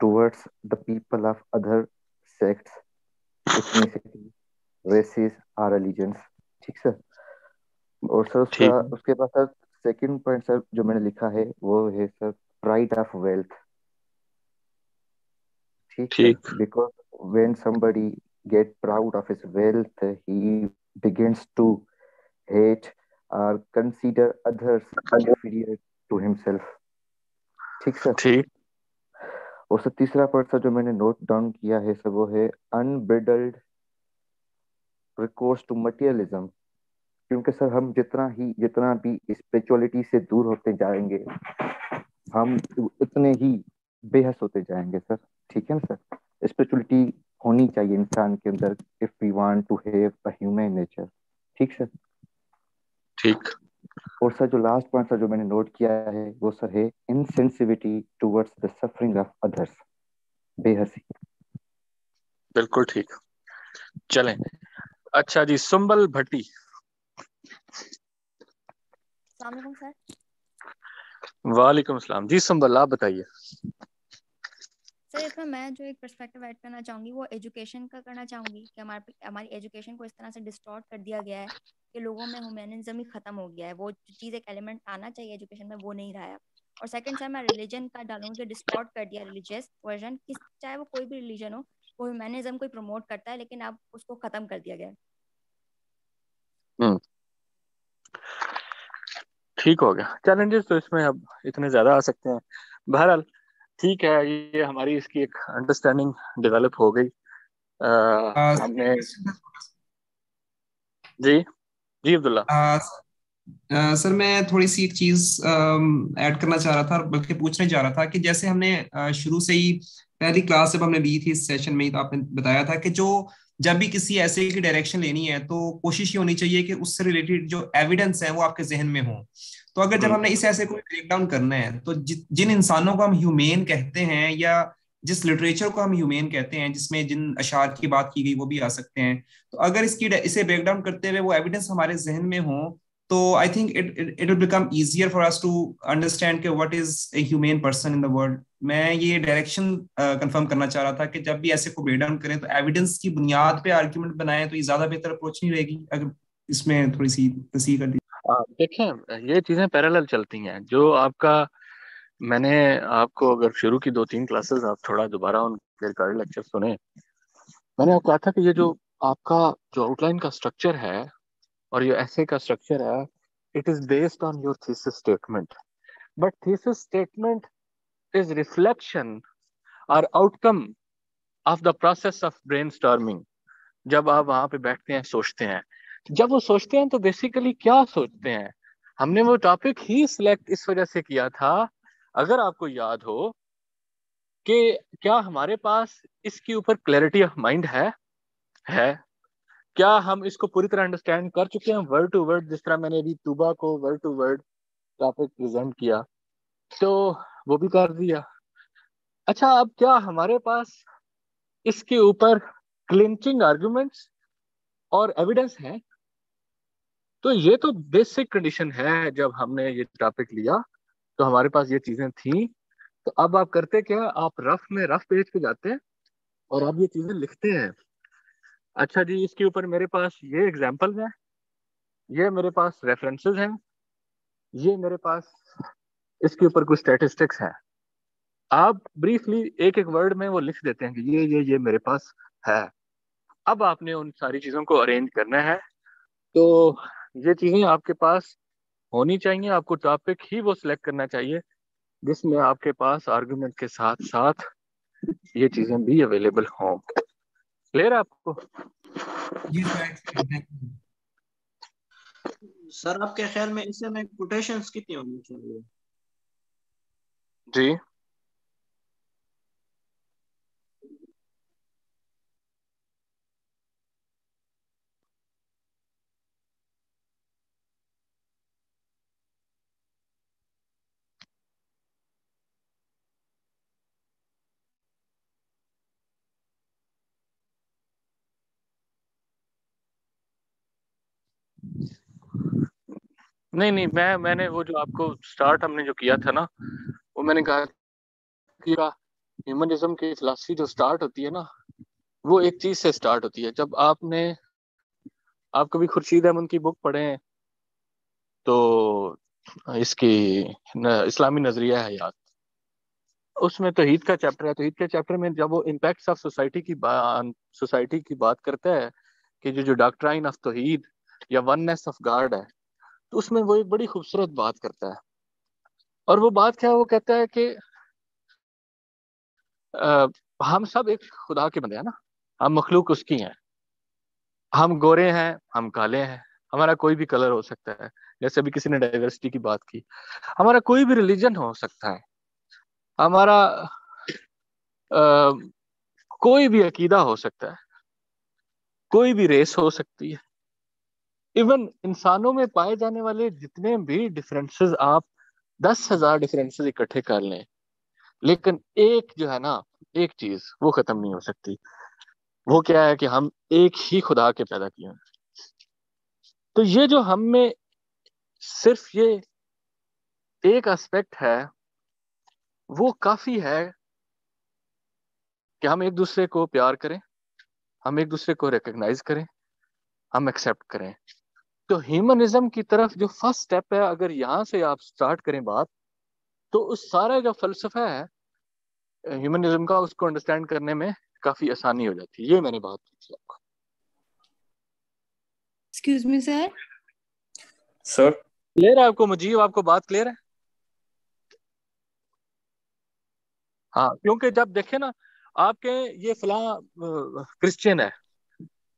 towards the people of other sects, ethnicity, races और रिलीजन्स। ठीक सर। और सर उसका ठीक उसके बाद सर सेकंड पॉइंट सर जो मैंने लिखा है वो है सर प्राइड ऑफ वेल्थ। ठीक सर, ठीक because when somebody get proud of his wealth he begins to hate or consider others inferior to himself। ठीक सर। ठीक और सर तीसरा पॉइंट सर जो मैंने नोट डाउन किया है सर वो है अनब्रिडल्ड recourse to materialism। क्योंकि सर हम जितना भी स्पिरिचुअलिटी से दूर होते जाएंगे हम उतने ही बेहस होते जाएंगे सर। ठीक है ना सर, स्पिरिचुअलिटी होनी चाहिए इंसान के अंदर if we want to have a human nature. ठीक सर। ठीक। और सर जो लास्ट पॉइंट सर जो मैंने नोट किया है वो सर है insensitivity towards the suffering of others, बेहसी। बिल्कुल ठीक। चलें। अच्छा जी, सुंबल भट्टी। अस्सलाम वालेकुम सर। वालेकुम सलाम जी। सुंबल आप बताइए। सर इसमें मैं जो एक पर्सपेक्टिव ऐड करना चाहूँगी वो एजुकेशन का करना चाहूँगी कि हमारी एजुकेशन को इस तरह से डिस्टॉर्ट कर दिया गया है कि लोगों में ह्यूमनिज्म ही खत्म हो गया है। वो जो चीज़ एक एलिमेंट आना चाहिए एजुकेशन में वो नहीं रहा है। और सेकंड सर मैं रिलीजन का डालूंगी कि डिस्टॉर्ट कर दिया रिलीजियस वर्जन, किस चाहे वो कोई भी रिलीजन हो, वो ह्यूमनिज्म को प्रमोट करता है लेकिन अब उसको खत्म कर दिया गया है। ठीक हो गया। चैलेंजेस तो इसमें अब इतने ज्यादा आ सकते हैं। बहरहाल ठीक है, ये हमारी इसकी एक अंडरस्टैंडिंग डेवलप हो गई। हमने जी जी अब्दुल्ला। सर मैं थोड़ी सी एक चीज ऐड करना चाह रहा था, बल्कि पूछने जा रहा था कि जैसे हमने शुरू से ही पहली क्लास जब हमने ली थी इस सेशन में ही, तो आपने बताया था कि जो जब भी किसी ऐसे की डायरेक्शन लेनी है तो कोशिश ये होनी चाहिए कि उससे रिलेटेड जो एविडेंस है वो आपके जहन में हो। तो अगर जब हमने इस ऐसे कोई ब्रेक डाउन करना है तो जिन इंसानों को हम ह्यूमेन कहते हैं या जिस लिटरेचर को हम ह्यूमेन कहते हैं जिसमें जिन अशार की बात की गई वो भी आ सकते हैं, तो अगर इसे ब्रेक डाउन करते हुए वो एविडेंस हमारे जहन में हो तो I think it will become easier for us to understand कि what is a human person in the world. मैं ये डायरेक्शन कंफर्म करना चाह रहा था कि जब भी ऐसे को ब्रेक डाउन करें तो एविडेंस की बुनियाद पे आर्ग्यूमेंट बनाएं तो ये ज्यादा बेहतर अप्रोच नहीं रहेगी? अगर इसमें थोड़ी सी तस्दीक कर दी। देखें, ये चीजें पैरेलल चलती हैं। जो आपका मैंने आपको अगर शुरू की 2-3 क्लासेस आप थोड़ा दोबारा उनके रिकॉर्ड लेक्चर सुने, मैंने आपको कहा था कि ये जो आपका जो आउटलाइन का स्ट्रक्चर है और ये ऐसे का स्ट्रक्चर है, it is based on your thesis statement. But thesis statement is reflection और outcome of the process of brainstorming. जब आप वहां पे बैठते हैं सोचते हैं, जब वो सोचते हैं तो बेसिकली क्या सोचते हैं? हमने वो टॉपिक ही सिलेक्ट इस वजह से किया था, अगर आपको याद हो, कि क्या हमारे पास इसके ऊपर क्लैरिटी ऑफ माइंड है क्या हम इसको पूरी तरह अंडरस्टैंड कर चुके हैं वर्ड टू वर्ड? जिस तरह मैंने अभी तुबा को word to word topic present किया तो वो भी कर दिया। अच्छा, अब क्या हमारे पास इसके ऊपर क्लिंचिंग आर्गुमेंट्स और एविडेंस है? तो ये तो बेसिक कंडीशन है। जब हमने ये टॉपिक लिया तो हमारे पास ये चीजें थी। तो अब आप करते क्या, आप रफ पेज पे जाते हैं और आप ये चीजें लिखते हैं। अच्छा जी, इसके ऊपर मेरे पास ये एग्जांपल्स हैं, ये मेरे पास रेफरेंसेस हैं, ये मेरे पास इसके ऊपर कुछ स्टैटिस्टिक्स हैं। आप ब्रीफली एक एक वर्ड में वो लिख देते हैं कि ये मेरे पास है। अब आपने उन सारी चीज़ों को अरेंज करना है। तो ये चीज़ें आपके पास होनी चाहिए। आपको टॉपिक ही वो सिलेक्ट करना चाहिए जिसमें आपके पास आर्गुमेंट के साथ साथ ये चीज़ें भी अवेलेबल हों। क्लियर है आपको? जी सर। सर आपके ख्याल में इससे में कोटेशंस कितनी होनी चाहिए? जी नहीं, मैंने वो जो आपको स्टार्ट हमने जो किया था ना, वो मैंने कहा कि ह्यूमनिज्म की फिलॉसफी जो स्टार्ट होती है ना, वो एक चीज से स्टार्ट होती है। जब आप कभी खुर्शीद अहमद की बुक पढ़े हैं तो इसकी इस्लामी नजरिया हयात, उसमें तौहीद का चैप्टर है। तौहीद के चैप्टर में जब वो इम्पैक्ट्स ऑफ सोसाइटी की बात करता है कि जो डॉक्ट्राइन ऑफ तौहीद या वननेस ऑफ गॉड है, तो उसमें वो एक बड़ी खूबसूरत बात करता है। और वो बात क्या है? वो कहता है कि हम सब एक खुदा के बंदे हैं ना, हम मखलूक उसकी हैं। हम गोरे हैं, हम काले हैं, हमारा कोई भी कलर हो सकता है। जैसे अभी किसी ने डाइवर्सिटी की बात की, हमारा कोई भी रिलीजन हो सकता है, हमारा कोई भी अकीदा हो सकता है, कोई भी रेस हो सकती है। इवन इंसानों में पाए जाने वाले जितने भी डिफरेंसेस, आप 10,000 डिफरेंसेस इकट्ठे कर लें, लेकिन एक जो है ना, एक चीज वो खत्म नहीं हो सकती। वो क्या है कि हम एक ही खुदा के पैदा किए हैं। तो ये जो हम में सिर्फ ये एक एस्पेक्ट है, वो काफी है कि हम एक दूसरे को प्यार करें, हम एक दूसरे को रिकग्नाइज करें, हम एक्सेप्ट करें। तो ह्यूमनिज्म की तरफ जो फर्स्ट स्टेप है, अगर यहाँ से आप स्टार्ट करें बात, तो उस सारा जो फलसफा है ह्यूमनिज्म का, उसको अंडरस्टैंड करने में काफी आसानी हो जाती है। ये मैंने बात पूछी आपको। Excuse me sir. Sir clear है आपको? मुजीब, आपको बात क्लियर है? हाँ, क्योंकि जब देखे ना आपके ये फलां क्रिश्चियन है,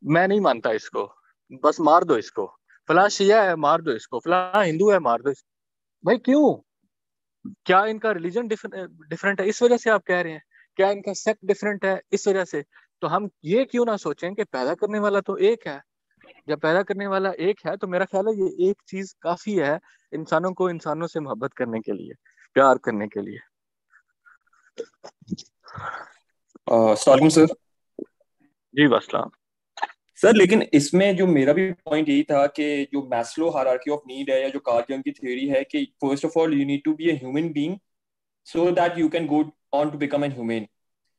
मैं नहीं मानता इसको, बस मार दो इसको। फलां शिया है, मार दो इसको। फलां हिंदू है, मार दो इसको। भाई क्यों? क्या इनका रिलीजन डिफरेंट है इस वजह से आप कह रहे हैं? क्या इनका सेक्ट डिफरेंट है इस वजह से? तो हम ये क्यों ना सोचें कि पैदा करने वाला तो एक है। जब पैदा करने वाला एक है तो मेरा ख्याल है ये एक चीज काफी है इंसानों को इंसानों से मोहब्बत करने के लिए, प्यार करने के लिए। सलाम सर। जी वसलाम सर, लेकिन इसमें जो मेरा भी पॉइंट यही था कि जो मैस्लो हायरार्की ऑफ नीड है, या जो कार्ल जंग की थ्योरी है कि first of all you need to be a human being so that you can go on to become an human.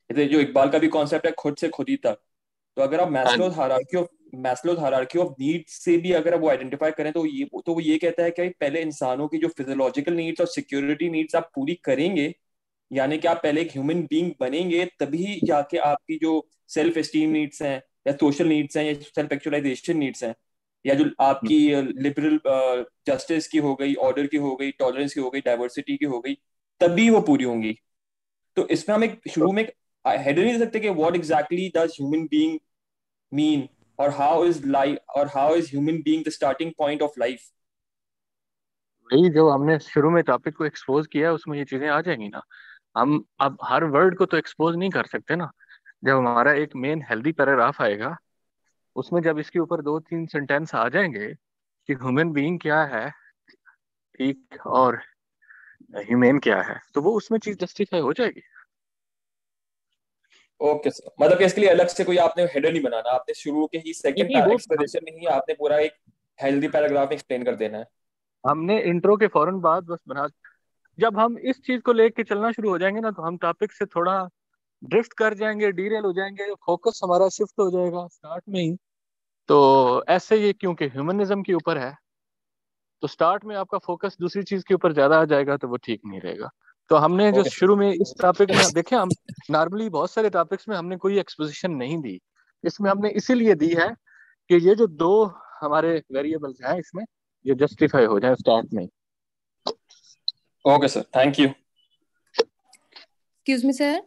जो इकबाल का भी कॉन्सेप्ट है, खुद से खुद ही तक। तो अगर आप मैस्लो हायरार्की ऑफ नीड से भी अगर आप वो आइडेंटिफाई करें, तो वो ये कहता है कि पहले इंसानों की जो फिजियोलॉजिकल नीड्स और सिक्योरिटी नीड्स आप पूरी करेंगे, यानी कि आप पहले एक ह्यूमन बीइंग बनेंगे, तभी जाके आपकी जो सेल्फ एस्टीम नीड्स हैं, या सोशल नीड्स हैं, या सेल्फ एक्चुअलाइजेशन नीड्स हैं, या जो आपकी लिबरल जस्टिस की हो गई, ऑर्डर की हो गई, टॉलरेंस की हो गई, डाइवर्सिटी की हो गई, तभी वो पूरी होंगी। तो इसमें हम एक शुरू में हेडर नहीं दे सकते कि what exactly does human being mean, और how is human being the starting point of life. भाई जो हमने शुरू में टॉपिक को एक्सपोज किया है उसमें ये चीजें आ जाएंगी ना। हम अब हर वर्ड को तो एक्सपोज नहीं कर सकते ना। जब हमारा एक मेन हेल्दी पैराग्राफ आएगा, उसमें जब इसके ऊपर 2-3 सेंटेंस आ जाएंगे कि ह्यूमन बीइंग क्या है, ठीक, और ह्यूमन क्या है, तो वो उसमें चीज जस्टिफाई हो जाएगी। ओके सर, मतलब कि इसके लिए अलग से कोई आपने हेडर नहीं बनाना, आपने शुरू के ही सेकंड एक्सप्लेनेशन में ही आपने पूरा एक हेल्दी पैराग्राफ एक्सप्लेन कर देना है। हमने इंट्रो के फौरन बाद बस बना, जब हम इस चीज को लेके चलना शुरू हो जाएंगे ना, तो हम टॉपिक से थोड़ा ड्रिफ्ट कर जाएंगे, डीरेल हो जाएंगे, फोकस हमारा शिफ्ट हो जाएगा स्टार्ट में ही। तो ऐसे ये क्योंकि ह्यूमनिज्म के ऊपर है, तो स्टार्ट में आपका फोकस दूसरी चीज के ऊपर ज्यादा आ जाएगा, तो वो ठीक नहीं रहेगा। तो हमने जो शुरू में इस टॉपिक में देखे, हम नॉर्मली बहुत सारे टॉपिक्स में हमने कोई एक्सपोजिशन नहीं दी, इसमें हमने इसीलिए दी है कि ये जो दो हमारे वेरिएबल्स हैं इसमें ये जस्टिफाई हो जाए स्टार्ट में। Okay sir, thank you. Excuse me sir.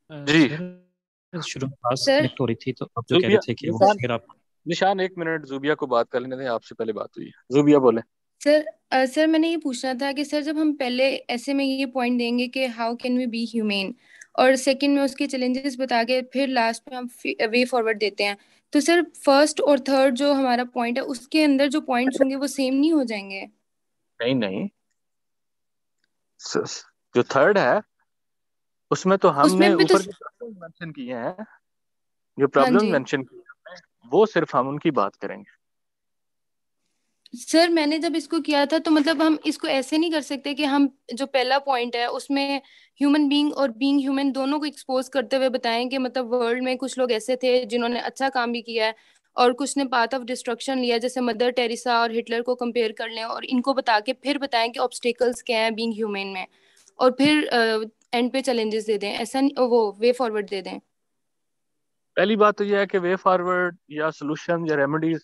जी सर शुरू में क्लास सर कनेक्ट हो रही थी, तो आप जो कह रहे जुबिया थे कि वो निशान अगर आप निशान 1 मिनट, जुबिया को बात कर लेने दें, आपसे पहले बात हुई है। जुबिया बोले। सर मैंने ये पूछना था कि सर जब हम पहले ऐसे में ये पॉइंट देंगे कि how can we be humane, और सेकंड में उसके चैलेंजेस बता के फिर लास्ट में हम वे फॉरवर्ड देते हैं, तो सर फर्स्ट और थर्ड जो हमारा पॉइंट है उसके अंदर जो पॉइंट्स होंगे वो सेम नहीं हो जाएंगे? नहीं नहीं, जो थर्ड है उसमें तो हमने उसमें भी तो ऊपर जो प्रॉब्लम मेंशन किए हैं, जो हाँ प्रॉब्लम जी मेंशन किए हैं वो सिर्फ हम उनकी बात करेंगे। सर, मैंने जब इसको किया था तो मतलब हम इसको ऐसे नहीं कर सकते कि हम जो पहला पॉइंट है उसमें ह्यूमन बीइंग और बीइंग ह्यूमन दोनों को एक्सपोज करते हुए बताएं कि मतलब वर्ल्ड में कुछ लोग ऐसे थे जिन्होंने अच्छा काम भी किया है और कुछ ने पाथ ऑफ डिस्ट्रक्शन लिया, जैसे मदर टेरेसा और हिटलर को कंपेयर कर लें, और इनको बता के फिर बताएं कि ऑब्स्टेकल्स क्या हैं बीइंग ह्यूमन में, और फिर एंड पे चैलेंजेस दे दें, ऐसा नहीं, वो वे फॉरवर्ड दे दें। पहली बात तो यह है कि वे फॉरवर्ड या सोल्यूशन या रेमेडीज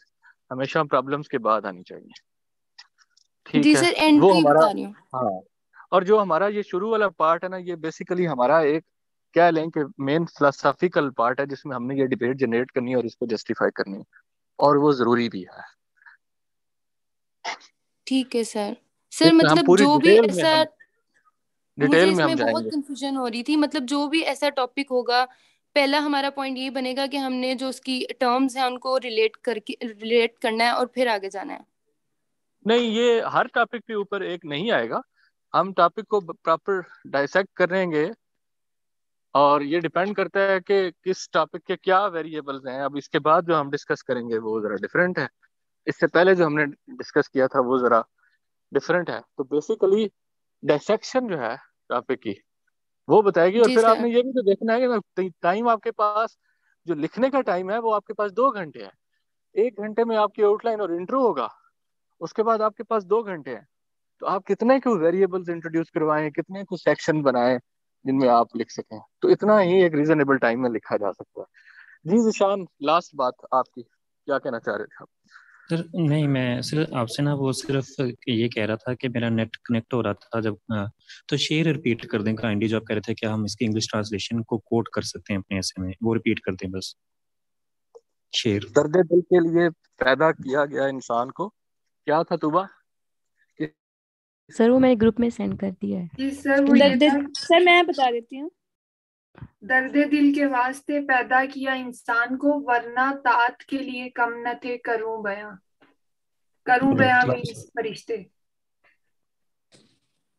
हमेशा प्रॉब्लम्स के बाद आनी चाहिए, ठीक जी है? सर, एंड वो पे ही हमारा, बता रही हूँ। हाँ, और जो हमारा ये शुरू वाला पार्ट है ना, ये बेसिकली हमारा एक, क्या लें कि मेन फिलोसॉफिकल पार्ट है जिसमें हमने ये डिबेट जनरेट करनी है और इसको जस्टिफाई करनी है, और वो जरूरी भी है। ठीक है सर इसमें हम मतलब पूरी जो भी डिटेल में ऐसा, हम मुझे डिटेल में हम इसमें बहुत जाएंगे। कंफ्यूजन हो रही थी, मतलब जो भी ऐसा टॉपिक होगा, पहला हमारा पॉइंट ये बनेगा कि हमने जो उसकी टर्म्स हैं उनको रिलेट करना है और फिर आगे जाना है। नहीं, ये हर टॉपिक के ऊपर एक नहीं आएगा, हम टॉपिक को प्रॉपर डाइसेक्ट करेंगे और ये डिपेंड करता है कि किस टॉपिक के क्या वेरिएबल्स हैं। अब इसके बाद जो हम डिस्कस करेंगे वो जरा डिफरेंट है, इससे पहले जो हमने डिस्कस किया था वो जरा डिफरेंट है। तो बेसिकली डाइसेक्शन जो है टॉपिक की वो बताएगी, और जी फिर सर। आपने ये भी तो देखना है कि टाइम आपके पास, जो लिखने का टाइम है वो आपके पास 2 घंटे है। 1 घंटे में आपकी आउटलाइन और इंट्रो होगा, उसके बाद आपके पास 2 घंटे हैं। तो आप कितने को वेरिएबल्स इंट्रोड्यूस करवाएं, कितने को सेक्शन बनाएं जिनमें आप लिख सकें, तो इतना ही एक रीजनेबल टाइम में लिखा जा सकता है। जी जिशान, लास्ट बात आपकी, क्या कहना चाह रहे थे आप? सर नहीं, मैं सिर्फ आपसे ना वो सिर्फ ये कह रहा था कि मेरा नेट कनेक्ट हो रहा था जब तो शेयर रिपीट कर दें काइंडली, जो आप कह रहे थे कि हम इसकी इंग्लिश ट्रांसलेशन को कोट कर सकते हैं अपने ऐसे में, वो रिपीट कर दें बस। शेयर दर्द दिल के लिए पैदा किया गया इंसान को, क्या था तुबा? सर वो मैंने ग्रुप में सेंड कर दिया है। जी सर, वो ये था, सर मैं बता देती हूँ। दर्द दिल के वास्ते पैदा किया इंसान को, वरना तात के लिए कम न थे करूं बयां मीन्स फरिश्ते।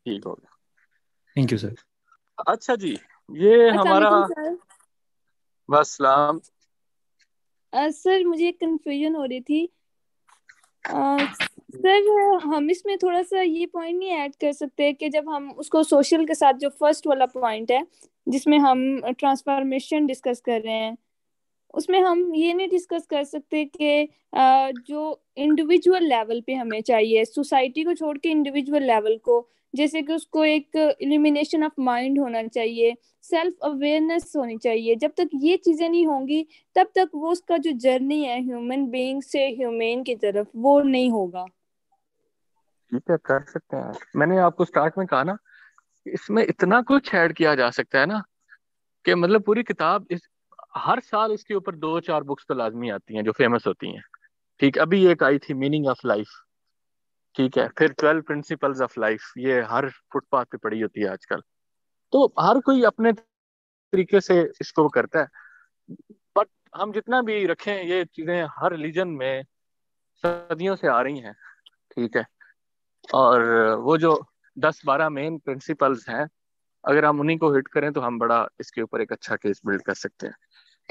ठीक हो गया, थैंक यू सर। अच्छा जी, ये अस्सलाम हमारा वालेकुम सर। बस सलाम। सर मुझे एक कंफ्यूजन हो रही थी। सर हम इसमें थोड़ा सा ये पॉइंट नहीं ऐड कर सकते कि जब हम उसको सोशल के साथ, जो फर्स्ट वाला पॉइंट है जिसमें हम ट्रांसफॉर्मेशन डिस्कस कर रहे हैं, उसमें हम ये नहीं डिस्कस कर सकते कि जो इंडिविजुअल लेवल पे हमें चाहिए, सोसाइटी को छोड़ के इंडिविजुअल लेवल को, जैसे कि उसको एक इल्यूमिनेशन ऑफ माइंड होना चाहिए, सेल्फ अवेयरनेस होनी चाहिए। जब तक ये चीजें नहीं होंगी तब तक वो उसका जो जर्नी है ह्यूमन बीइंग से ह्यूमेन की तरफ, वो नहीं होगा। ठीक है, कर सकते हैं। मैंने आपको स्टार्ट में कहा ना, इसमें इतना कुछ ऐड किया जा सकता है ना कि मतलब पूरी किताब इस, हर साल इसके ऊपर 2-4 बुक्स तो लाजमी आती हैं जो फेमस होती हैं। ठीक, अभी एक आई थी मीनिंग ऑफ लाइफ, ठीक है, फिर 12 प्रिंसिपल्स ऑफ लाइफ, ये हर फुटपाथ पे पड़ी होती है आजकल। तो हर कोई अपने तरीके से इसको करता है, बट हम जितना भी रखें ये चीजें हर रिलीजन में सदियों से आ रही हैं, ठीक है। और वो जो 10-12 मेन प्रिंसिपल्स हैं, अगर हम उन्हीं को हिट करें तो हम बड़ा इसके ऊपर एक अच्छा केस बिल्ड कर सकते हैं।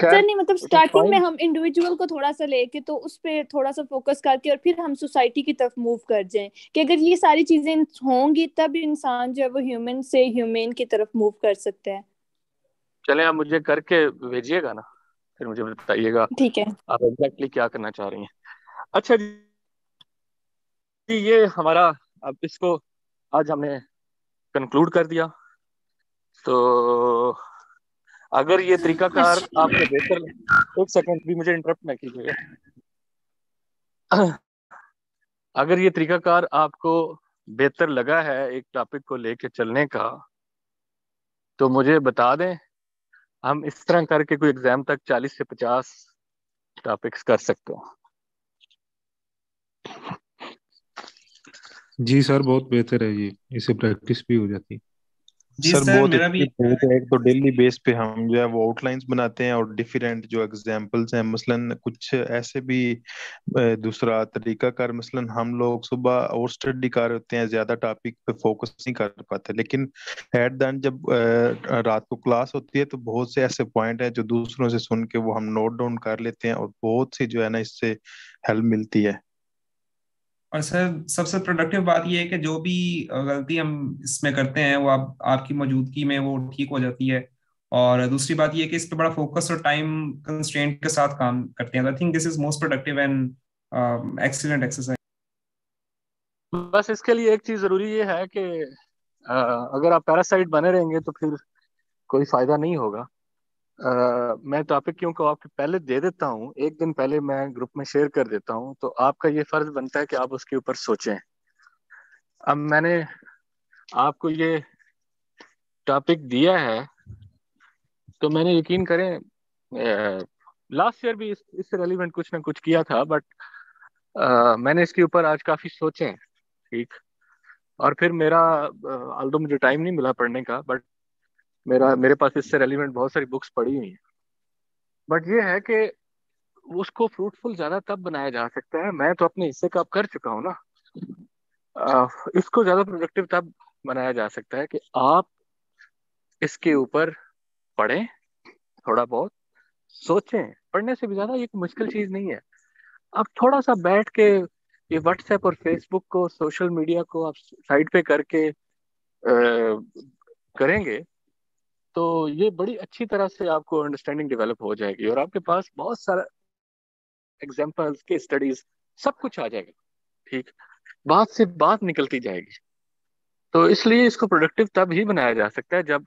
सर खैर, नहीं, मतलब स्टार्टिंग में हम इंडिविजुअल को थोड़ा सा लेके तो उस पे थोड़ा सा फोकस करके और फिर हम सोसाइटी की तरफ मूव कर जाएं कि अगर ये सारी चीजें होंगी तब इंसान जो है वो ह्यूमन से ह्यूमन की तरफ मूव कर सकता है। चले आप मुझे करके भेजिएगा ना, फिर मुझे बताइएगा ठीक है। आप एग्जैक्टली क्या करना चाह रही हैं। अच्छा जी, ये हमारा, अब इसको आज हमने कंक्लूड कर दिया। तो अगर ये तरीकाकार आपको बेहतर, एक सेकंड भी मुझे इंटरप्ट ना कीजिएगा, अगर ये तरीकाकार आपको बेहतर लगा है एक टॉपिक को लेके चलने का, तो मुझे बता दें, हम इस तरह करके कोई एग्जाम तक 40 से 50 टॉपिक्स कर सकते हो। जी सर, बहुत बेहतर है ये, इससे प्रैक्टिस भी हो जाती। जी सर सर बहुत मेरा अच्छी भी बात है। एक तो डेली बेस पे हम जो है वो आउटलाइंस बनाते हैं और डिफरेंट जो एग्जांपल्स हैं, मसलन कुछ ऐसे भी दूसरा तरीकाकार, मसलन हम लोग सुबह और स्टडी कर रहे होते हैं, ज्यादा टॉपिक पे फोकस नहीं कर पाते, लेकिन एट द एंड जब रात को क्लास होती है तो बहुत से ऐसे पॉइंट हैं जो दूसरों से सुन के वो हम नोट डाउन कर लेते हैं और बहुत सी जो है ना इससे हेल्प मिलती है। और सर सबसे प्रोडक्टिव बात ये है कि जो भी गलती हम इसमें करते हैं वो आपकी मौजूदगी में वो ठीक हो जाती है। और दूसरी बात ये है कि इस पे बड़ा फोकस और टाइम कंस्ट्रेंट के साथ काम करते हैं। I think this is most productive and excellent exercise. बस इसके लिए एक चीज जरूरी ये है कि अगर आप पैरासाइट बने रहेंगे तो फिर कोई फायदा नहीं होगा। मैं टॉपिक क्यों को आपको पहले दे देता हूँ, एक दिन पहले मैं ग्रुप में शेयर कर देता हूँ, तो आपका ये फर्ज बनता है कि आप उसके ऊपर सोचें। अब मैंने आपको ये टॉपिक दिया है, तो मैंने यकीन करें लास्ट ईयर भी इससे रेलिवेंट कुछ ना कुछ किया था, बट मैंने इसके ऊपर आज काफी सोचे, ठीक। और फिर मेरा ऑल्दो मुझे टाइम नहीं मिला पढ़ने का, बट मेरे पास इससे रेलिवेंट बहुत सारी बुक्स पढ़ी हुई हैं। बट ये है कि उसको फ्रूटफुल ज्यादा तब बनाया जा सकता है, मैं तो अपने हिस्से का अब कर चुका हूँ ना, इसको ज्यादा प्रोडक्टिव तब बनाया जा सकता है कि आप इसके ऊपर पढ़ें, थोड़ा बहुत सोचें। पढ़ने से भी ज्यादा ये कोई मुश्किल चीज नहीं है। आप थोड़ा सा बैठ के ये व्हाट्सएप और फेसबुक को, सोशल मीडिया को आप साइड पे करके करेंगे तो ये बड़ी अच्छी तरह से आपको अंडरस्टैंडिंग डेवलप हो जाएगी और आपके पास बहुत सारा एग्जांपल्स के स्टडीज सब कुछ आ जाएगा, ठीक। बात से बात निकलती जाएगी। तो इसलिए इसको प्रोडक्टिव तब ही बनाया जा सकता है जब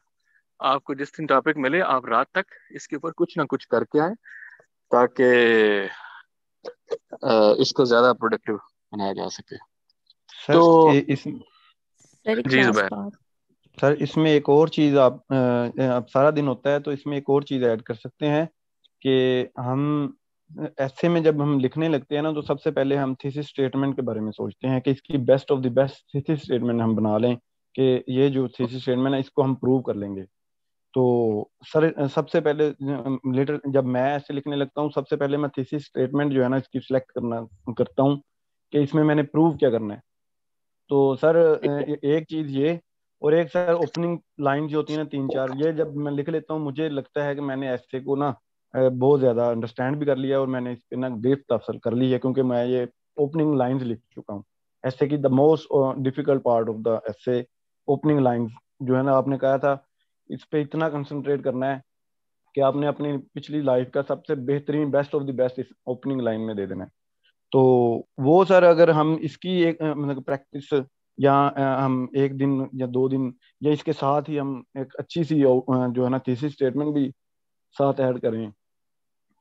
आपको जिस दिन टॉपिक मिले आप रात तक इसके ऊपर कुछ ना कुछ करके आए, ताकि इसको ज्यादा प्रोडक्टिव बनाया जा सके। सर तो इस जी जुबैर, सर इसमें एक और चीज आप सारा दिन होता है तो इसमें एक और चीज ऐड कर सकते हैं कि हम ऐसे में जब हम लिखने लगते हैं ना तो सबसे पहले हम थीसिस स्टेटमेंट के बारे में सोचते हैं कि इसकी best of the best thesis statement हम बना लें कि ये जो थीसिस स्टेटमेंट है इसको हम प्रूव कर लेंगे। तो सर सबसे पहले लेटर जब मैं ऐसे लिखने लगता हूँ सबसे पहले मैं थीसिस स्टेटमेंट जो है ना इसकी सिलेक्ट करता हूँ कि इसमें मैंने प्रूव क्या करना है। तो सर एक चीज ये, और एक सर ओपनिंग लाइन जो होती है ना 3-4, ये जब मैं लिख लेता हूँ मुझे लगता है कि मैंने ऐसे को ना बहुत ज्यादा अंडरस्टैंड भी कर लिया और मैंने इस पे ना डेप्थ हासिल कर ली है, क्योंकि मैं ये ओपनिंग लाइंस लिख चुका हूँ। ऐसे की the most difficult part of the ऐसे ओपनिंग लाइंस जो है ना, आपने कहा था इस पे इतना कंसंट्रेट करना है कि आपने अपनी पिछली लाइफ का सबसे बेहतरीन बेस्ट ऑफ द बेस्ट इस ओपनिंग लाइन में दे देना है। तो वो सर अगर हम इसकी एक मतलब प्रैक्टिस या हम एक दिन या 2 दिन या इसके साथ ही हम एक अच्छी सी जो है ना थीसिस स्टेटमेंट भी साथ ऐड करें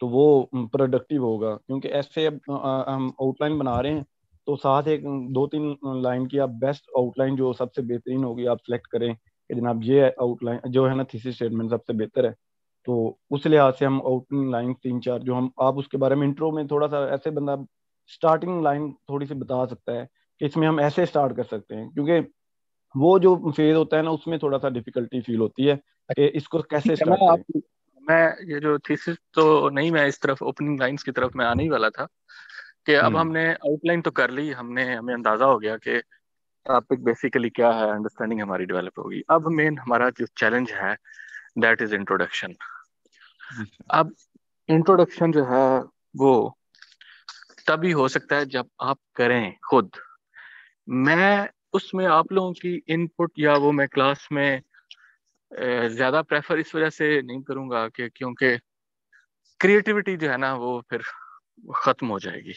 तो वो प्रोडक्टिव होगा। क्योंकि ऐसे अब हम आउटलाइन बना रहे हैं तो साथ एक 2-3 लाइन की आप बेस्ट आउटलाइन जो सबसे बेहतरीन होगी आप सेलेक्ट करें कि जनाब ये आउटलाइन जो है ना थीसिस स्टेटमेंट सबसे बेहतर है। तो उस लिहाज से हम आउटलाइन लाइन 3-4 जो हम आप उसके बारे में इंट्रो में थोड़ा सा ऐसे बंदा स्टार्टिंग लाइन थोड़ी सी बता सकता है कि इसमें हम ऐसे स्टार्ट कर सकते हैं, क्योंकि वो जो फेज होता है ना उसमें थोड़ा सा डिफिकल्टी फील होती है कि इसको कैसे ठीक है। स्टार्ट करें। मैं ये जो थीसिस तो नहीं, मैं इस तरफ ओपनिंग लाइंस की तरफ मैं आने ही वाला था कि अब हमने आउटलाइन तो कर ली, हमें अंदाजा हो गया कि टॉपिक बेसिकली क्या है, अंडरस्टैंडिंग हमारी डेवलप होगी। अब मेन हमारा जो चैलेंज है दैट इज इंट्रोडक्शन। अब इंट्रोडक्शन जो है वो तभी हो सकता है जब आप करें खुद। मैं उसमें आप लोगों की इनपुट या वो मैं क्लास में ज्यादा प्रेफर इस वजह से नहीं करूंगा कि क्योंकि क्रिएटिविटी जो है ना वो फिर खत्म हो जाएगी।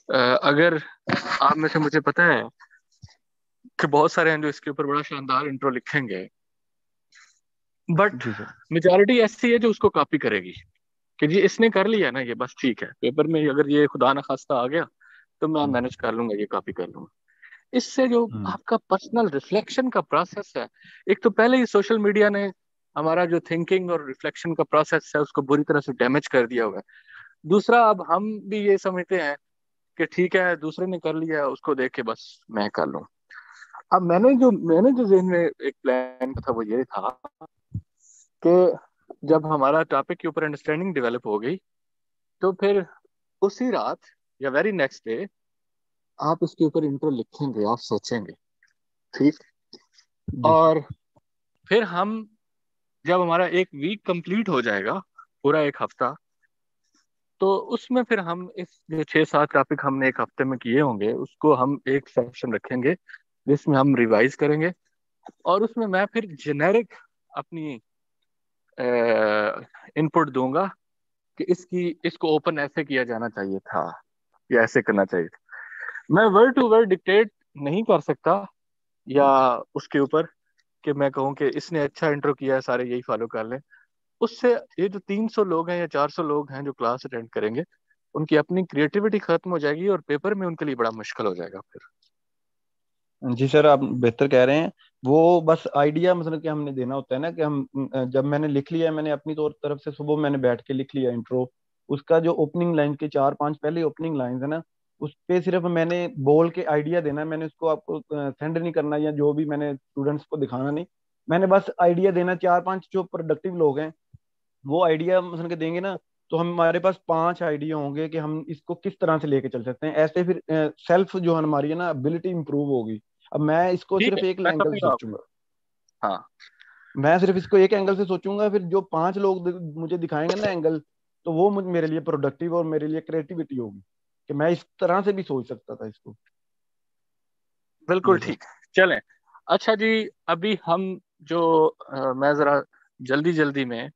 अगर आप में से मुझे पता है कि बहुत सारे हैं जो इसके ऊपर बड़ा शानदार इंट्रो लिखेंगे, बट जी सर। मेजॉरिटी ऐसी है जो उसको कॉपी करेगी कि जी इसने कर लिया ना ये, बस ठीक है, पेपर में अगर ये खुदा न खास्ता आ गया तो मैं मैनेज कर लूंगा, ये कॉपी कर लूंगा। इससे जो आपका पर्सनल रिफ्लेक्शन का प्रोसेस है, एक तो पहले ही सोशल मीडिया ने हमारा जो थिंकिंग और रिफ्लेक्शन का प्रोसेस है उसको बुरी तरह से डैमेज कर दिया हुआ है। दूसरा, अब हम भी ये समझते हैं कि ठीक है दूसरे ने कर लिया उसको देख के बस मैं कर लूं। अब मैंने जो ज़हन में एक प्लान था वो ये था कि जब हमारा टॉपिक के ऊपर अंडरस्टैंडिंग डेवलप हो गई तो फिर उसी रात या वेरी नेक्स्ट डे आप इसके ऊपर इंट्रो लिखेंगे, आप सोचेंगे, ठीक। और फिर हम जब हमारा एक वीक कंप्लीट हो जाएगा, पूरा एक हफ्ता, तो उसमें फिर हम इस जो 6-7 टॉपिक हमने एक हफ्ते में किए होंगे उसको हम एक सेक्शन रखेंगे जिसमें हम रिवाइज करेंगे, और उसमें मैं फिर जेनेरिक अपनी इनपुट दूंगा कि इसको ओपन ऐसे किया जाना चाहिए था या ऐसे करना चाहिए था। मैं वर्ड टू वर्ड डिक्टेट नहीं कर सकता या उसके ऊपर कि मैं कहूँ कि इसने अच्छा इंट्रो किया है सारे यही फॉलो कर लें। उससे ये जो 300 लोग हैं या 400 लोग हैं जो क्लास अटेंड करेंगे, उनकी अपनी क्रिएटिविटी खत्म हो जाएगी और पेपर में उनके लिए बड़ा मुश्किल हो जाएगा फिर। जी सर, आप बेहतर कह रहे हैं। वो बस आइडिया मतलब कि हमने देना होता है ना कि हम जब मैंने लिख लिया, मैंने अपनी तौर तरफ से सुबह मैंने बैठ के लिख लिया इंट्रो, उसका जो ओपनिंग लाइन के 4-5 पहले ओपनिंग लाइन है ना, उस पे सिर्फ मैंने बोल के आइडिया देना है। मैंने उसको आपको सेंड नहीं करना या जो भी मैंने स्टूडेंट्स को दिखाना नहीं, मैंने बस आइडिया देना। 4-5 जो प्रोडक्टिव लोग हैं वो आइडिया मतलब के देंगे ना, तो हमारे पास 5 आइडिया होंगे कि हम इसको किस तरह से लेके चल सकते हैं। ऐसे फिर सेल्फ जो हमारी है ना एबिलिटी इंप्रूव होगी। अब मैं इसको ठीक सिर्फ है, एक मैं एंगल से समझ रहा हूँ। सोचूंगा, हाँ, मैं सिर्फ इसको एक एंगल से सोचूंगा, फिर जो 5 लोग मुझे दिखाएंगे ना एंगल, तो वो मेरे लिए प्रोडक्टिव और मेरे लिए क्रिएटिविटी होगी कि मैं इस तरह से भी सोच सकता था इसको। बिल्कुल जी सर। ठीक। चलें, अच्छा जी, अभी हम जो मैं ज़रा जल्दी जल्दी में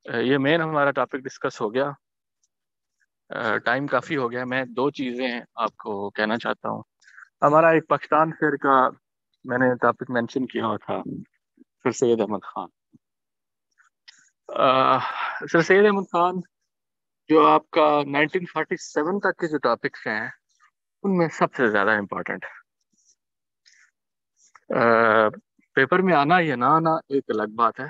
ये मेन हमारा टॉपिक डिस्कस हो गया, टाइम काफ़ी हो गया। मैं 2 चीज़ें आपको कहना चाहता हूँ। हमारा एक पाकिस्तान फेयर का मैंने टॉपिक मेंशन किया हुआ था, सर सैयद अहमद खान। सर सैयद अहमद खान जो आपका 1947 तक के जो टॉपिक्स हैं उनमें सबसे ज़्यादा इम्पोर्टेंट है। पेपर में आना या ना आना एक अलग बात है,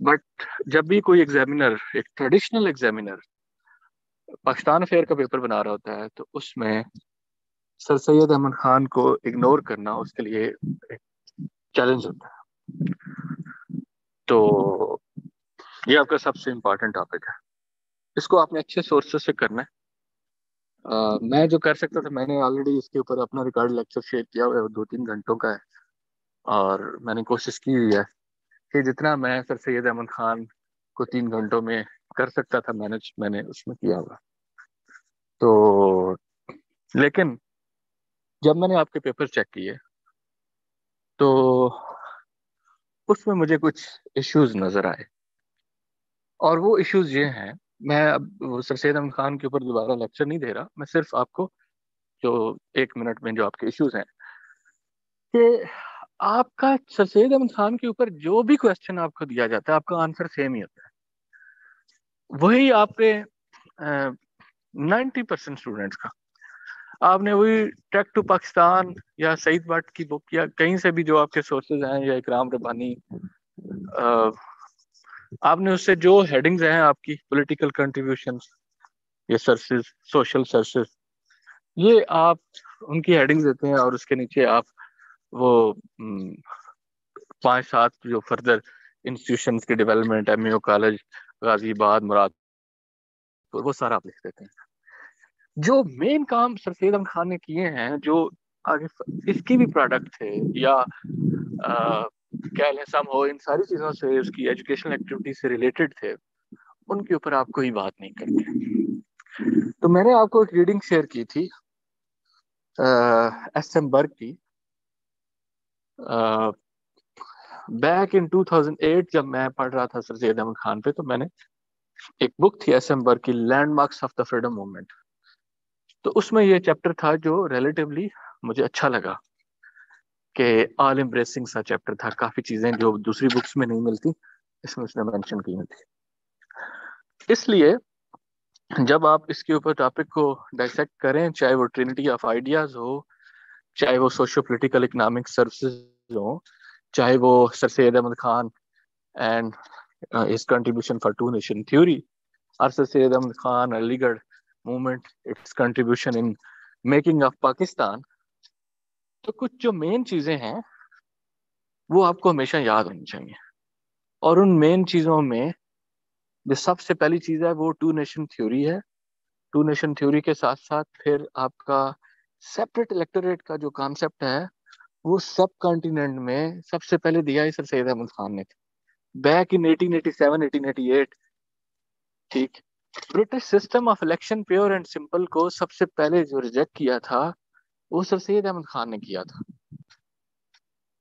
बट जब भी कोई एग्जामिनर, एक ट्रेडिशनल एग्जामिनर पाकिस्तान फेयर का पेपर बना रहा होता है तो उसमें सर सैयद अहमद खान को इग्नोर करना उसके लिए एक चैलेंज होता है। तो ये आपका सबसे इम्पोर्टेंट टॉपिक है, इसको आपने अच्छे सोर्सेस से करना है। मैं जो कर सकता था, मैंने ऑलरेडी इसके ऊपर अपना रिकॉर्ड लेक्चर शेयर किया हुआ है, 2-3 घंटों का है, और मैंने कोशिश की हुई है कि जितना मैं सर सैयद अहमद खान को 3 घंटों में कर सकता था मैनेज, मैंने उसमें किया हुआ। तो लेकिन जब मैंने आपके पेपर चेक किए तो उसमें मुझे कुछ इश्यूज नज़र आए, और वो इश्यूज ये हैं। मैं अब सर सैयद अहमद खान के ऊपर दोबारा लेक्चर नहीं दे रहा, मैं सिर्फ आपको जो 1 मिनट में जो आपके इश्यूज हैं कि आपका सर सैयद अहमद खान के ऊपर जो भी क्वेश्चन आपको दिया जाता है आपका आंसर सेम ही होता है। वही आपके 90% स्टूडेंट्स का, आपने वही ट्रैक टू पाकिस्तान या सईद भट्ट की बुक या कहीं से भी जो आपके सोर्सेज हैं या इकराम रब्बानी, आपने उससे जो हेडिंग्स हैं आपकी पॉलिटिकल कंट्रीब्यूशंस, ये सर्सेस, सोशल सर्सेस, ये आप उनकी हेडिंग्स देते हैं और उसके नीचे आप वो 5-7 जो फर्दर इंस्टीट्यूशंस की development, MEO college Ghaziabad, Muradpur, वो सारा आप लिख देते हैं। जो मेन काम सर सैयद अहमद खान ने किए हैं, जो आगे इसकी भी प्रोडक्ट थे या क्या लें सम हो, इन सारी चीज़ों से, उसकी एजुकेशनल एक्टिविटी से रिलेटेड थे, उनके ऊपर आप कोई बात नहीं करते। तो मैंने आपको एक रीडिंग शेयर की थी एस.एम. बर्ग की। बैक इन 2008 जब मैं पढ़ रहा था सर सैयद अहमद खान पे, तो मैंने एक बुक थी एस.एम. बर्ग की, landmarks of the freedom movement. तो उसमें ये चैप्टर था जो रिलेटिवली मुझे अच्छा लगा कि ऑल एम्ब्रेसिंग सा चैप्टर था, काफी चीजें जो दूसरी बुक्स में नहीं मिलती इसमें उसने मेंशन की थी। इसलिए जब आप इसके ऊपर टॉपिक को डाइसेक्ट करें, चाहे वो ट्रिनिटी ऑफ आइडियाज हो, चाहे वो सोशियो पॉलिटिकल इकोनॉमिक सर्विसेज हो, चाहे वो sir Syed Ahmad Khan and his contribution for two nation theory, or Sir Syed Ahmad Khan, Aligarh movement, its contribution in making of Pakistan, तो कुछ जो मेन चीजें हैं वो आपको हमेशा याद होनी चाहिए। और उन मेन चीजों में जो सबसे पहली चीज है वो टू नेशन थ्योरी है। टू नेशन थ्योरी के साथ साथ फिर आपका सेपरेट इलेक्टोरेट का जो कॉन्सेप्ट है वो सब कॉन्टिनेंट में सबसे पहले दिया है सर सैयद अहमद खान ने, बैक इन 1887 1888। ठीक, British system of election pure and simple को सबसे पहले जो रिजेक्ट किया था वो सर सैयद अहमद खान ने किया था।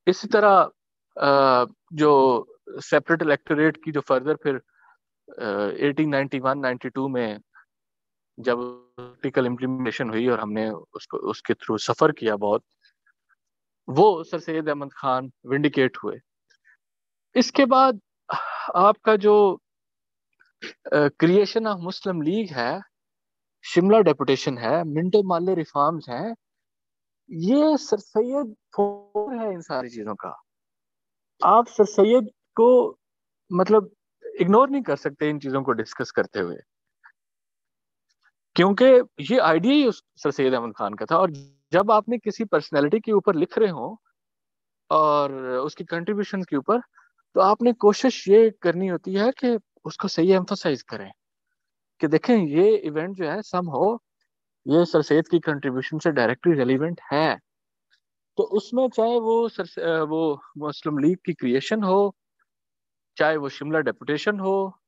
इसी तरह जो सेपरेट इलेक्टोरेट की जो फर्दर फिर 1891-92 में जब प्रैक्टिकल इम्प्लीमेंटेशन हुई और हमने उसके थ्रू सफर किया बहुत, वो सर सैयद अहमद खान विंडिकेट हुए। इसके बाद आपका जो क्रिएशन ऑफ मुस्लिम लीग है, शिमला डेपुटेशन है, मिंटो माले रिफॉर्म्स हैं, ये सर सैयद फोर है इन सारी चीजों का। आप सर सैयद को मतलब इग्नोर नहीं कर सकते इन चीजों को डिस्कस करते हुए, क्योंकि ये आइडिया ही उस सर सैयद अहमद खान का था। और जब आपने किसी पर्सनैलिटी के ऊपर लिख रहे हो और उसकी कंट्रीब्यूशन के ऊपर, तो आपने कोशिश ये करनी होती है कि उसको सही एम्फसाइज करें कि देखें ये इवेंट जो है सम हो ये सर सैयद की कंट्रीब्यूशन से डायरेक्टली रेलिवेंट है। तो उसमें चाहे वो मुस्लिम लीग की क्रिएशन हो, चाहे वो शिमला डेपुटेशन हो,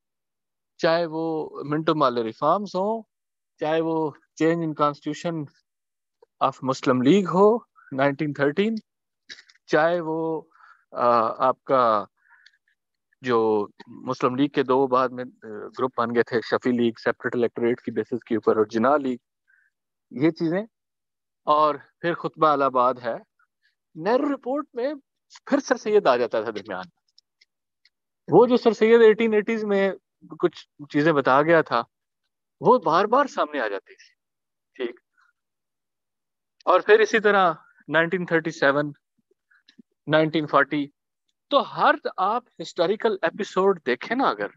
चाहे वो मिंटो माले रिफॉर्म्स हो, चाहे वो change in constitution of Muslim league हो 1913, चाहे वो आपका जो मुस्लिम लीग के दो बाद में ग्रुप बन गए थे, शफी लीग सेपरेट इलेक्टोरेट की बेसिस के ऊपर और जिना लीग, ये चीजें, और फिर खुतबा इलाहाबाद है। नेहरू रिपोर्ट में फिर सर सैयद आ जाता था दरमियान। वो जो सर सैयद 1880s में कुछ चीजें बता गया था वो बार बार सामने आ जाती थी। ठीक, और फिर इसी तरह 1937 1940, तो हर आप हिस्टोरिकल एपिसोड देखें ना अगर,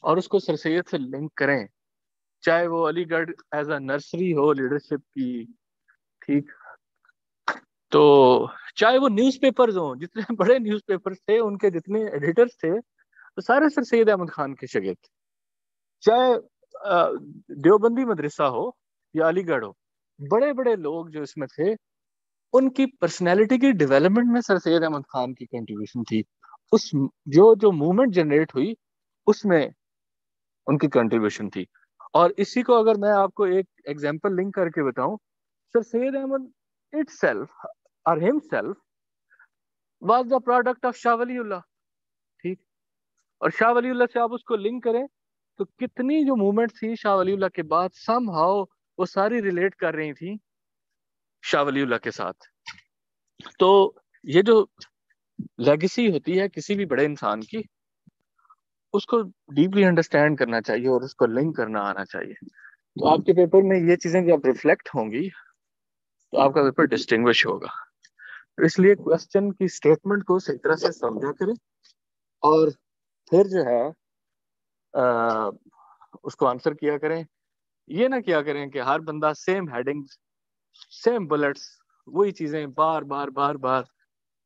और उसको सर सैयद से लिंक करें, चाहे वो अलीगढ़ एज अ नर्सरी हो लीडरशिप की, ठीक, तो चाहे वो न्यूज़पेपर्स हो, जितने बड़े न्यूज़पेपर्स थे उनके जितने एडिटर्स थे तो सारे सर सैयद अहमद खान के शागिर्द थे। चाहे देवबंदी मदरसा हो या अलीगढ़ हो, बड़े बड़े लोग जो इसमें थे उनकी पर्सनैलिटी की डेवलपमेंट में सर सैयद अहमद खान की कंट्रीब्यूशन थी। उस जो मूवमेंट जनरेट हुई उसमें उनकी कंट्रीब्यूशन थी। और इसी को अगर मैं आपको एक एग्जांपल लिंक करके बताऊं, sir Syed Ahmad itself or himself was the product of Shah Waliullah. ठीक, और शाह वलीउल्लाह से आप उसको लिंक करें तो कितनी जो मूवमेंट थी शाह वलीउल्लाह के बाद somehow वो सारी रिलेट कर रही थी शाह वलीउल्लाह के साथ। तो ये जो लेगेसी होती है किसी भी बड़े इंसान की, उसको डीपली अंडरस्टैंड करना चाहिए और उसको लिंक करना आना चाहिए। तो आपके पेपर में ये चीजें जब रिफ्लेक्ट होंगी तो आपका पेपर डिस्टिंग्विश होगा। तो इसलिए क्वेश्चन की स्टेटमेंट को सही तरह से समझा करें और फिर जो है उसको आंसर किया करें। ये ना किया करें कि हर बंदा सेम हेडिंग्स सेम बुलेट्स वही चीजें बार बार बार बार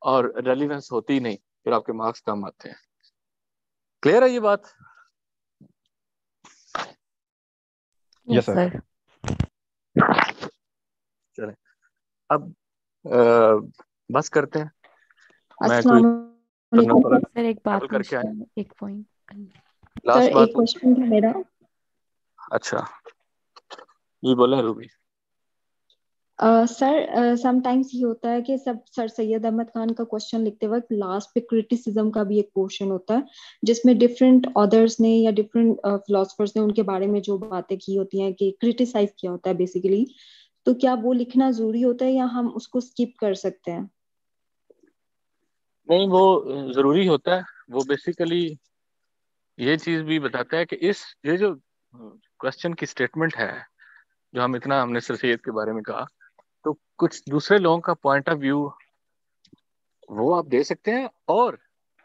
और रेलिवेंस होती नहीं, फिर आपके मार्क्स कम आते हैं। क्लियर है ये बात? Yes sir. चलें अब बस करते हैं। मैं अस्सलाम कोई वालेकुम सर, एक बात करके आए एक पॉइंट लास्ट सर, बात एक क्वेश्चन था मेरा। अच्छा ये बोले रूबी। सर समटाइम्स ये होता है कि सब सर सैयद अहमद खान का क्वेश्चन लिखते वक्त लास्ट पे क्रिटिसिज्म का भी एक पोर्शन होता है जिसमें डिफरेंट ऑथर्स ने या डिफरेंट फिलोसफर्स ने उनके बारे में जो बातें की होती हैं कि क्रिटिसाइज किया होता है बेसिकली, तो क्या वो लिखना जरूरी होता है या हम उसको स्किप कर सकते हैं? नहीं, वो जरूरी होता है। वो बेसिकली ये चीज भी बताता है कि ये जो क्वेश्चन की स्टेटमेंट है, जो हमने सर सैयद के बारे में कहा, तो कुछ दूसरे लोगों का पॉइंट ऑफ व्यू वो आप दे सकते हैं। और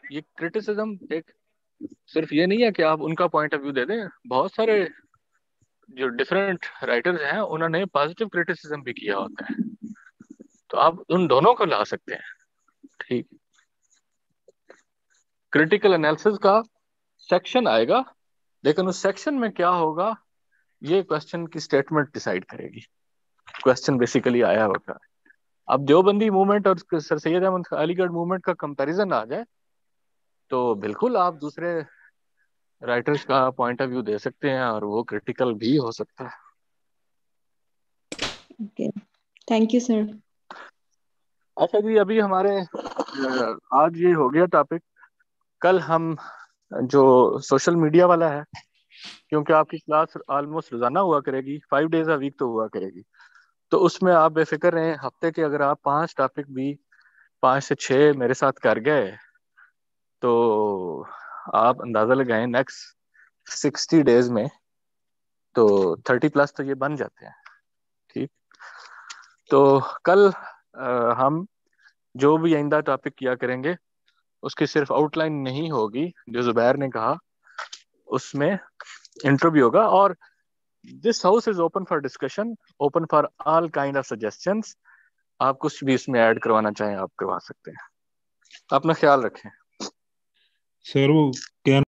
ये क्रिटिसिज्म एक सिर्फ ये नहीं है कि आप उनका पॉइंट ऑफ व्यू दे दें। बहुत सारे जो डिफरेंट राइटर्स हैं उन्होंने पॉजिटिव क्रिटिसिज्म भी किया होता है, तो आप उन दोनों को ला सकते हैं। ठीक, क्रिटिकल एनालिसिस का सेक्शन आएगा, लेकिन उस सेक्शन में क्या होगा ये क्वेश्चन की स्टेटमेंट डिसाइड करेगी। क्वेश्चन बेसिकली आया होगा। अब देवबंदी मूवमेंट और सर सैयद अहमद अलीगढ़ मूवमेंट का कंपैरिजन आ जाए तो बिल्कुल आप दूसरे राइटर्स का पॉइंट ऑफ व्यू दे सकते हैं, और वो क्रिटिकल भी हो सकता है। Okay, thank you sir. अच्छा जी, अभी हमारे आज ये हो गया टॉपिक। कल हम जो सोशल मीडिया वाला है, क्योंकि आपकी क्लास ऑलमोस्ट रोजाना हुआ करेगी, 5 डेज अ वीक तो हुआ करेगी, तो उसमें आप बेफिक्र रहें। हफ्ते के अगर आप 5 टॉपिक भी 5 से 6 मेरे साथ कर गए तो आप अंदाजा लगाएं नेक्स्ट 60 डेज में तो 30+ तो ये बन जाते हैं। ठीक, तो कल हम जो भी आइंदा टॉपिक किया करेंगे उसकी सिर्फ आउटलाइन नहीं होगी, जो जुबैर ने कहा उसमें इंट्रो भी होगा। और this house is open for discussion, open for all kind of suggestions. आप कुछ भी इसमें ऐड करवाना चाहें आप करवा सकते हैं। अपना ख्याल रखें सर। वो क्या